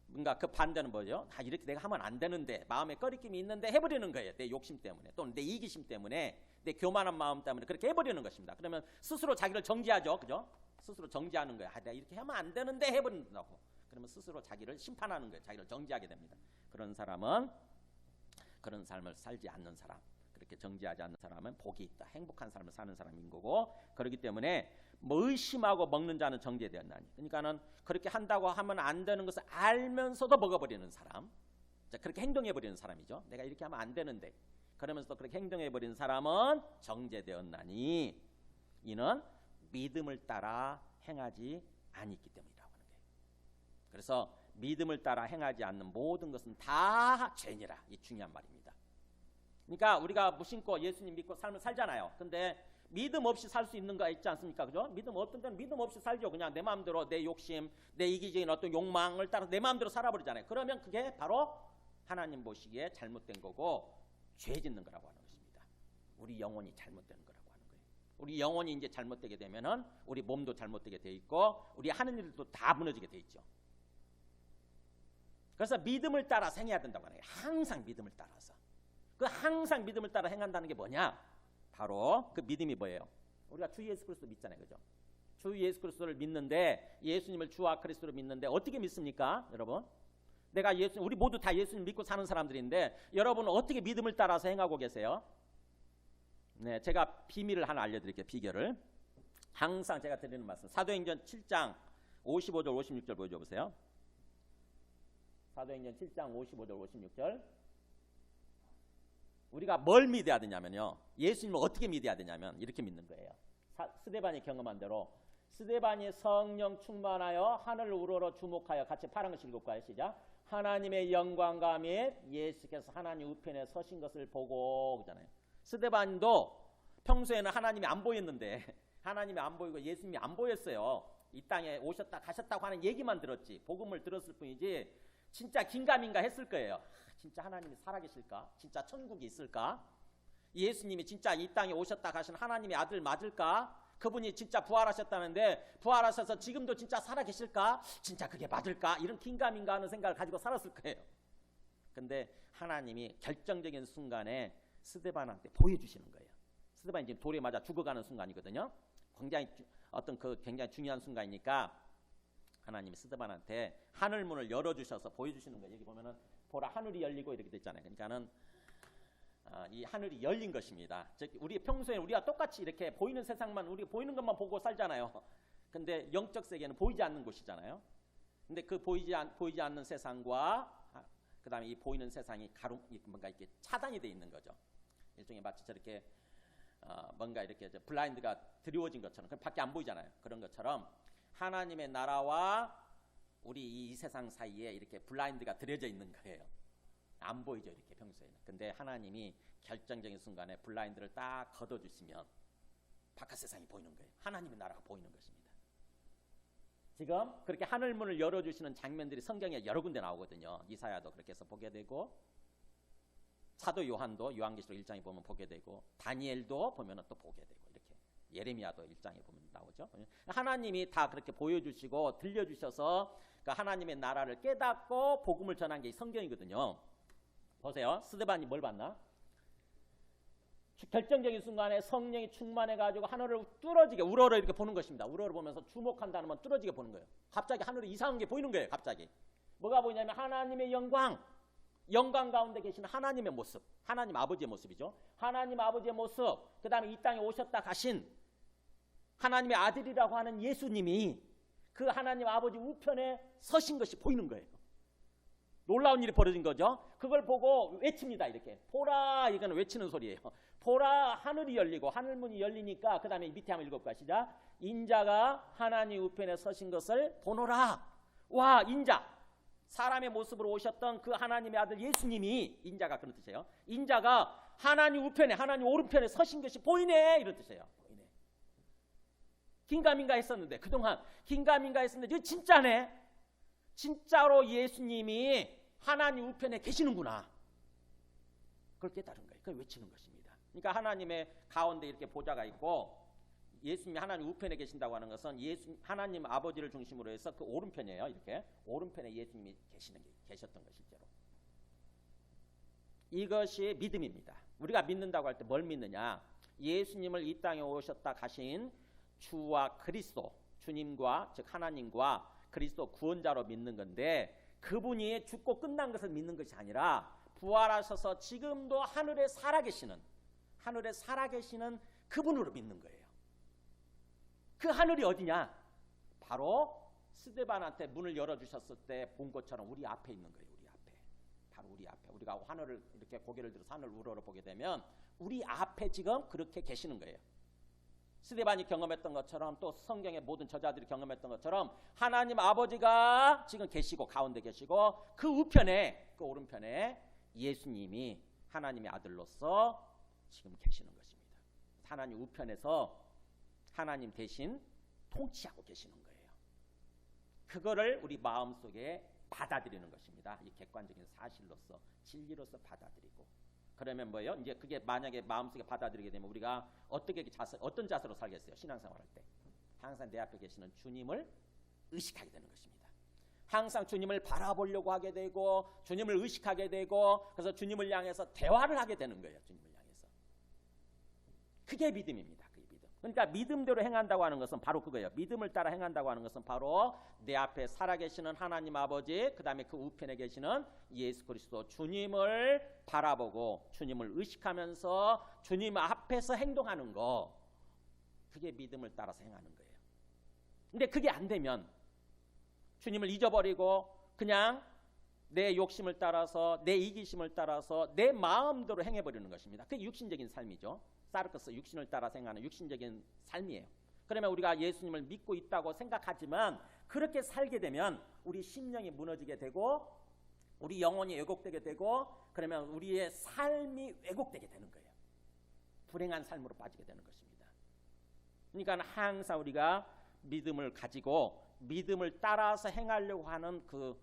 [SPEAKER 1] 뭔가 그 반대는 뭐죠? 이렇게 내가 하면 안 되는데, 마음에 꺼리낌이 있는데 해버리는 거예요. 내 욕심 때문에, 또는 내 이기심 때문에, 내 교만한 마음 때문에 그렇게 해버리는 것입니다. 그러면 스스로 자기를 정지하죠, 그죠? 스스로 정지하는 거예요. 내가 이렇게 하면 안 되는데 해버린다고. 그러면 스스로 자기를 심판하는 거예요. 자기를 정지하게 됩니다. 그런 사람은, 그런 삶을 살지 않는 사람, 그렇게 정지하지 않는 사람은 복이 있다, 행복한 삶을 사는 사람인 거고, 그렇기 때문에 뭐 의심하고 먹는 자는 정죄되었나니, 그러니까는 그렇게 한다고 하면 안 되는 것을 알면서도 먹어버리는 사람, 그렇게 행동해버리는 사람이죠. 내가 이렇게 하면 안 되는데 그러면서도 그렇게 행동해버리는 사람은 정죄되었나니, 이는 믿음을 따라 행하지 아니기 때문이라고 하는 거예요. 그래서 믿음을 따라 행하지 않는 모든 것은 다 죄니라, 이 중요한 말입니다. 그러니까 우리가 무심코 예수님 믿고 삶을 살잖아요. 근데 믿음 없이 살 수 있는 거 있지 않습니까? 그죠? 믿음, 어떤 때는 믿음 없이 살죠. 그냥 내 마음대로 내 욕심, 내 이기적인 어떤 욕망을 따라 내 마음대로 살아버리잖아요. 그러면 그게 바로 하나님 보시기에 잘못된 거고 죄 짓는 거라고 하는 것입니다. 우리 영혼이 잘못되는 거라고 하는 거예요. 우리 영혼이 이제 잘못되게 되면은 우리 몸도 잘못되게 돼 있고 우리 하는 일도 다 무너지게 돼 있죠. 그래서 믿음을 따라 행해야 된다고 하는 거예요. 항상 믿음을 따라서. 그 항상 믿음을 따라 행한다는 게 뭐냐? 바로 그 믿음이 뭐예요? 우리가 주 예수 그리스도 믿잖아요, 그죠? 주 예수 그리스도를 믿는데, 예수님을 주와 그리스도로 믿는데 어떻게 믿습니까, 여러분? 내가 우리 모두 다 예수님 믿고 사는 사람들인데 여러분은 어떻게 믿음을 따라서 행하고 계세요? 네, 제가 비밀을 하나 알려드릴게요. 비결을. 항상 제가 드리는 말씀, 사도행전 7장 55절 56절 보여줘 보세요. 사도행전 7장 55절 56절. 우리가 뭘 믿어야 되냐면요, 예수님을 어떻게 믿어야 되냐면 이렇게 믿는 거예요. 스데반이 경험한 대로, 스데반이 성령 충만하여 하늘을 우러러 주목하여, 같이 파란 글 읽을까요? 시작. 하나님의 영광과 및 예수께서 하나님 우편에 서신 것을 보고, 그잖아요. 스데반도 평소에는 하나님이 안 보였는데, 하나님이 안 보이고 예수님이 안 보였어요. 이 땅에 오셨다 가셨다고 하는 얘기만 들었지, 복음을 들었을 뿐이지 진짜 긴가민가 했을 거예요. 진짜 하나님이 살아계실까? 진짜 천국이 있을까? 예수님이 진짜 이 땅에 오셨다 가신 하나님의 아들 맞을까? 그분이 진짜 부활하셨다는데 부활하셔서 지금도 진짜 살아계실까? 진짜 그게 맞을까? 이런 긴가민가 하는 생각을 가지고 살았을 거예요. 근데 하나님이 결정적인 순간에 스데반한테 보여주시는 거예요. 스데반이 지금 돌에 맞아 죽어가는 순간이거든요. 굉장히 중요한 순간이니까 하나님이 스데반한테 하늘문을 열어주셔서 보여주시는 거예요. 여기 보면은 보라, 하늘이 열리고 이렇게 됐잖아요. 그러니까는 이 하늘이 열린 것입니다. 즉 우리 평소에 우리가 똑같이 이렇게 보이는 세상만, 우리 보이는 것만 보고 살잖아요. 근데 영적 세계는 보이지 않는 곳이잖아요. 근데 그 보이지 않는 세상과 그다음에 이 보이는 세상이 뭔가 이렇게 차단이 돼 있는 거죠. 일종의 마치 저렇게 뭔가 이렇게 블라인드가 드리워진 것처럼, 밖에 안 보이잖아요. 그런 것처럼 하나님의 나라와 우리 이 세상 사이에 이렇게 블라인드가 들여져 있는 거예요. 안 보이죠, 이렇게 평소에는. 근데 하나님이 결정적인 순간에 블라인드를 딱 걷어주시면 바깥 세상이 보이는 거예요. 하나님의 나라가 보이는 것입니다. 지금 그렇게 하늘문을 열어주시는 장면들이 성경에 여러 군데 나오거든요. 이사야도 그렇게 해서 보게 되고, 사도 요한도 요한계시록 1장에 보면 보게 되고, 다니엘도 보면 또 보게 되고, 이렇게 예레미야도 1장에 보면 나오죠. 하나님이 다 그렇게 보여주시고 들려주셔서 그 하나님의 나라를 깨닫고 복음을 전한 게 성경이거든요. 보세요. 스데반이 뭘 봤나? 결정적인 순간에 성령이 충만해가지고 하늘을 뚫어지게 우러러 이렇게 보는 것입니다. 우러러 보면서 주목한다는 건 뚫어지게 보는 거예요. 갑자기 하늘에 이상한 게 보이는 거예요. 갑자기 뭐가 보이냐면 하나님의 영광 가운데 계신 하나님의 모습, 하나님 아버지의 모습이죠. 하나님 아버지의 모습, 그 다음에 이 땅에 오셨다 가신 하나님의 아들이라고 하는 예수님이 그 하나님 아버지 우편에 서신 것이 보이는 거예요. 놀라운 일이 벌어진 거죠. 그걸 보고 외칩니다. 이렇게 보라, 이거는 외치는 소리예요. 보라, 하늘이 열리고 하늘문이 열리니까 그 다음에 밑에 한번 읽어볼까? 시작. 인자가 하나님 우편에 서신 것을 보노라. 와, 인자, 사람의 모습으로 오셨던 그 하나님의 아들 예수님이, 인자가 그런 뜻이에요. 인자가 하나님 우편에, 하나님 오른편에 서신 것이 보이네, 이런 뜻이에요. 보이네. 긴가민가 했었는데, 그동안 긴가민가 했었는데 이거 진짜네. 진짜로 예수님이 하나님 우편에 계시는구나. 그걸 깨달은 거예요. 그걸 외치는 것입니다. 그러니까 하나님의 가운데 이렇게 보좌가 있고 예수님이 하나님 우편에 계신다고 하는 것은 하나님 아버지를 중심으로 해서 그 오른편이에요. 이렇게 오른편에 예수님이 계셨던 것 실제로. 이것이 믿음입니다. 우리가 믿는다고 할 때 뭘 믿느냐? 예수님을 이 땅에 오셨다 가신 주와 그리스도, 주님과 즉 하나님과 그리스도 구원자로 믿는 건데, 그분이 죽고 끝난 것을 믿는 것이 아니라 부활하셔서 지금도 하늘에 살아계시는 그분으로 믿는 거예요. 그 하늘이 어디냐? 바로 스데반한테 문을 열어주셨을 때 본 것처럼 우리 앞에 있는 거예요. 우리 앞에. 바로 우리 앞에. 우리가 하늘을 이렇게 고개를 들어서 하늘을 우러러 보게 되면 우리 앞에 지금 그렇게 계시는 거예요. 스데반이 경험했던 것처럼 또 성경의 모든 저자들이 경험했던 것처럼 하나님 아버지가 지금 계시고 가운데 계시고 그 우편에, 그 오른편에 예수님이 하나님의 아들로서 지금 계시는 것입니다. 하나님 우편에서 하나님 대신 통치하고 계시는 거예요. 그거를 우리 마음속에 받아들이는 것입니다. 이 객관적인 사실로서, 진리로서 받아들이고. 그러면 뭐예요? 이제 그게 만약에 마음속에 받아들이게 되면 우리가 어떤 자세로 살겠어요? 신앙생활 할 때. 항상 내 앞에 계시는 주님을 의식하게 되는 것입니다. 항상 주님을 바라보려고 하게 되고 주님을 의식하게 되고 그래서 주님을 향해서 대화를 하게 되는 거예요. 주님을 향해서. 그게 믿음입니다. 그게 믿음. 그러니까 믿음대로 행한다고 하는 것은 바로 그거예요. 믿음을 따라 행한다고 하는 것은 바로 내 앞에 살아계시는 하나님 아버지, 그 다음에 그 우편에 계시는 예수 그리스도 주님을 바라보고 주님을 의식하면서 주님 앞에서 행동하는 거, 그게 믿음을 따라서 행하는 거예요. 근데 그게 안 되면 주님을 잊어버리고 그냥 내 욕심을 따라서, 내 이기심을 따라서 내 마음대로 행해버리는 것입니다. 그게 육신적인 삶이죠. 사르크스, 육신을 따라 생각하는 육신적인 삶이에요. 그러면 우리가 예수님을 믿고 있다고 생각하지만 그렇게 살게 되면 우리 심령이 무너지게 되고 우리 영혼이 왜곡되게 되고 그러면 우리의 삶이 왜곡되게 되는 거예요. 불행한 삶으로 빠지게 되는 것입니다. 그러니까 항상 우리가 믿음을 가지고 믿음을 따라서 행하려고 하는 그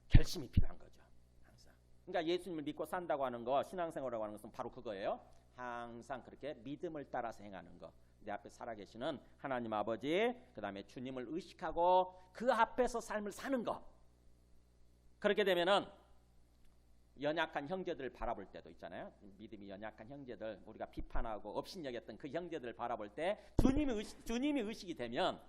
[SPEAKER 1] 결심이 필요한 거죠. 항상. 그러니까 예수님을 믿고 산다고 하는 거, 신앙생활이라고 하는 것은 바로 그거예요. 항상 그렇게 믿음을 따라서 행하는 거. 내 앞에 살아계시는 하나님 아버지, 그 다음에 주님을 의식하고 그 앞에서 삶을 사는 거. 그렇게 되면은 연약한 형제들을 바라볼 때도 있잖아요. 믿음이 연약한 형제들, 우리가 비판하고 업신여겼던 그 형제들을 바라볼 때 주님이 의식이 되면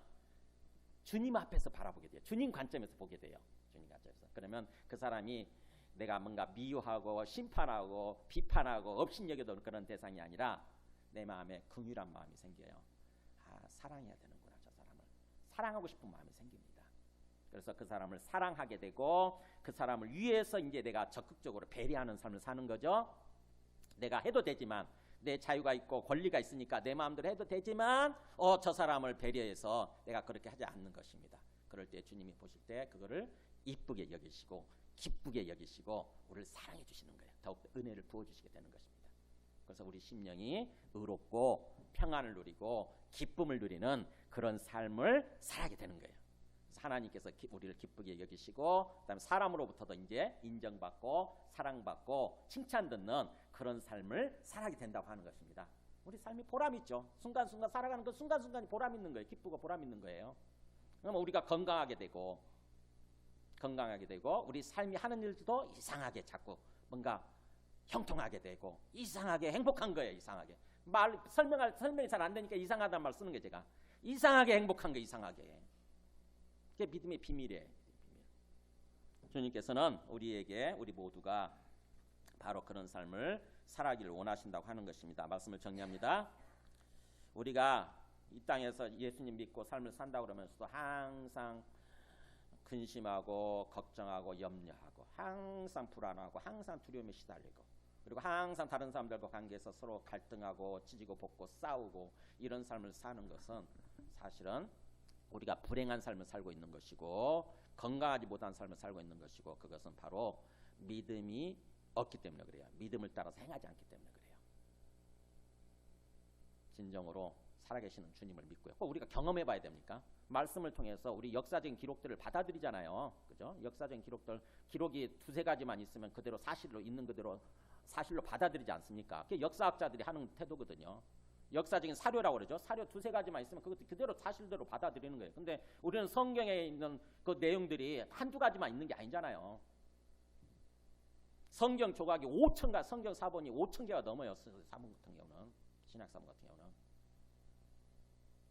[SPEAKER 1] 주님 앞에서 바라보게 돼요. 주님 관점에서 보게 돼요. 주님 관점에서. 그러면 그 사람이 내가 뭔가 미워하고 심판하고 비판하고 업신여겨도 그런 대상이 아니라 내 마음에 긍휼한 마음이 생겨요. 아, 사랑해야 되는구나. 저 사람을 사랑하고 싶은 마음이 생깁니다. 그래서 그 사람을 사랑하게 되고 그 사람을 위해서 이제 내가 적극적으로 배려하는 삶을 사는 거죠. 내가 해도 되지만 내 자유가 있고 권리가 있으니까 내 마음대로 해도 되지만 저 사람을 배려해서 내가 그렇게 하지 않는 것입니다. 그럴 때 주님이 보실 때 그거를 이쁘게 여기시고 기쁘게 여기시고 우리를 사랑해 주시는 거예요. 더욱 은혜를 부어주시게 되는 것입니다. 그래서 우리 심령이 의롭고 평안을 누리고 기쁨을 누리는 그런 삶을 살아게 되는 거예요. 그래서 하나님께서 우리를 기쁘게 여기시고 그다음에 사람으로부터도 이제 인정받고 사랑받고 칭찬 듣는 그런 삶을 살아게 된다고 하는 것입니다. 우리 삶이 보람 있죠. 순간순간 살아가는 그 순간순간이 보람 있는 거예요. 기쁘고 보람 있는 거예요. 그러면 우리가 건강하게 되고 우리 삶이 하는 일도 이상하게 자꾸 뭔가 형통하게 되고 이상하게 행복한 거예요. 이상하게 설명이 잘 안 되니까 이상하다는 말 쓰는 게 제가 이상하게 행복한 거 이상하게. 그게 믿음의 비밀이에요. 주님께서는 우리 모두가 바로 그런 삶을 살아가기를 원하신다고 하는 것입니다. 말씀을 정리합니다. 우리가 이 땅에서 예수님 믿고 삶을 산다고 그러면서도 항상 근심하고 걱정하고 염려하고 항상 불안하고 항상 두려움에 시달리고 그리고 항상 다른 사람들과 관계에서 서로 갈등하고 찢고 볶고 싸우고 이런 삶을 사는 것은 사실은 우리가 불행한 삶을 살고 있는 것이고 건강하지 못한 삶을 살고 있는 것이고 그것은 바로 믿음이 없기 때문에 그래요. 믿음을 따라서 행하지 않기 때문에 그래요. 진정으로 살아계시는 주님을 믿고요. 꼭 우리가 경험해봐야 됩니까? 말씀을 통해서 우리 역사적인 기록들을 받아들이잖아요. 그죠? 역사적인 기록이 두세 가지만 있으면 그대로 사실로 있는 그대로 사실로 받아들이지 않습니까? 그게 역사학자들이 하는 태도거든요. 역사적인 사료라고 그러죠. 사료 두세 가지만 있으면 그것도 그대로 사실대로 받아들이는 거예요. 근데 우리는 성경에 있는 그 내용들이 한두 가지만 있는 게 아니잖아요. 성경 조각이 5,000가 성경 사본이 5,000개가 넘어요. 사본 같은 경우는 신약 사본 같은 경우는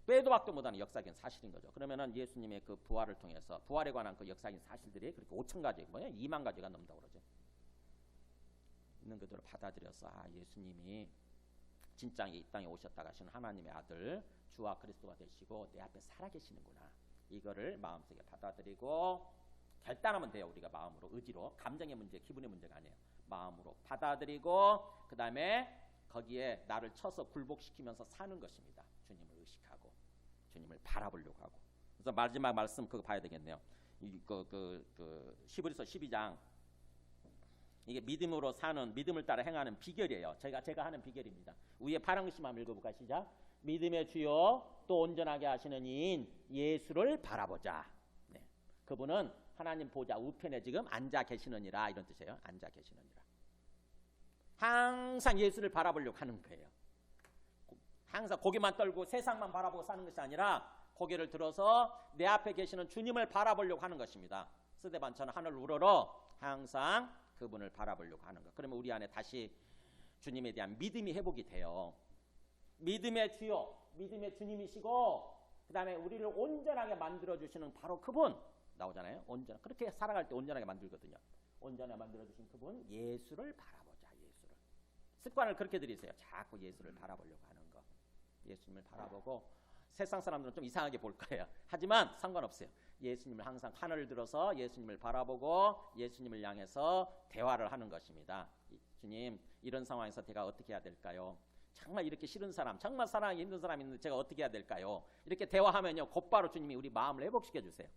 [SPEAKER 1] 빼도 박도 못하는 역사적인 사실인 거죠. 그러면은 예수님의 그 부활을 통해서 부활에 관한 그 역사적인 사실들이 그렇게 5,000가지 뭐야 2만 가지가 넘는다고 그러죠. 있는 그대로 받아들여서 예수님이 진짜 이 땅에 오셨다 가신 하나님의 아들 주와 그리스도가 되시고 내 앞에 살아계시는구나. 이거를 마음속에 받아들이고 결단하면 돼요. 우리가 마음으로 의지로 감정의 문제 기분의 문제가 아니에요. 마음으로 받아들이고 그 다음에 거기에 나를 쳐서 굴복시키면서 사는 것입니다. 주님을 의식하고 주님을 바라보려고 하고. 그래서 마지막 말씀 그거 봐야 되겠네요. 히브리서 12장 이게 믿음으로 사는 믿음을 따라 행하는 비결이에요. 제가 하는 비결입니다. 위에 파란 글씨만 한번 읽어볼까 시작. 믿음의 주요 또 온전하게 하시는 이인 예수를 바라보자. 네. 그분은 하나님 보좌 우편에 지금 앉아 계시느니라 이런 뜻이에요. 앉아 계시느니라. 항상 예수를 바라보려고 하는 거예요. 항상 고개만 떨고 세상만 바라보고 사는 것이 아니라 고개를 들어서 내 앞에 계시는 주님을 바라보려고 하는 것입니다. 스데반처럼 하늘 우러러 항상 그분을 바라보려고 하는 것. 그러면 우리 안에 다시 주님에 대한 믿음이 회복이 돼요. 믿음의 주요, 믿음의 주님이시고 그 다음에 우리를 온전하게 만들어주시는 바로 그분 나오잖아요. 그렇게 살아갈 때 온전하게 만들거든요. 온전하게 만들어주신 그분 예수를 바라보자. 예수를 습관을 그렇게 들이세요. 자꾸 예수를 바라보려고 하는 거. 예수님을 바라보고 세상 사람들은 좀 이상하게 볼 거예요. 하지만 상관없어요. 예수님을 항상 하늘을 들어서 예수님을 바라보고 예수님을 향해서 대화를 하는 것입니다. 주님, 이런 상황에서 제가 어떻게 해야 될까요? 정말 이렇게 싫은 사람, 정말 사랑하기 힘든 사람이 있는데 제가 어떻게 해야 될까요? 이렇게 대화하면요, 곧바로 주님이 우리 마음을 회복시켜 주세요.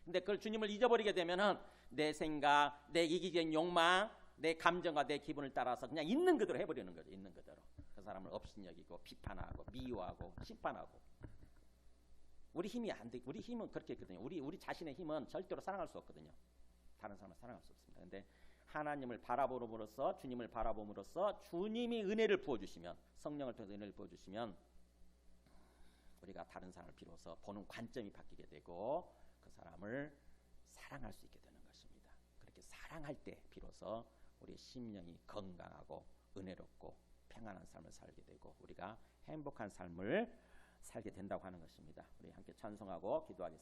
[SPEAKER 1] 근데 그걸 주님을 잊어버리게 되면은 내 생각, 내 이기적인 욕망, 내 감정과 내 기분을 따라서 그냥 있는 그대로 해버리는 거죠. 있는 그대로. 그 사람을 업신여기고 비판하고 미워하고 심판하고. 우리 힘이 안 돼. 우리 힘은 그렇게 있거든요. 우리 자신의 힘은 절대로 사랑할 수 없거든요. 다른 사람을 사랑할 수 없습니다. 근데 하나님을 바라봄으로써 주님을 바라봄으로써 주님이 은혜를 부어주시면 성령을 통해서 은혜를 부어주시면 우리가 다른 사람을 비로소 보는 관점이 바뀌게 되고 그 사람을 사랑할 수 있게 되는 것입니다. 그렇게 사랑할 때 비로소 우리의 심령이 건강하고 은혜롭고 평안한 삶을 살게 되고 우리가 행복한 삶을 살게 된다고 하는 것입니다. 우리 함께 찬송하고 기도하겠습니다.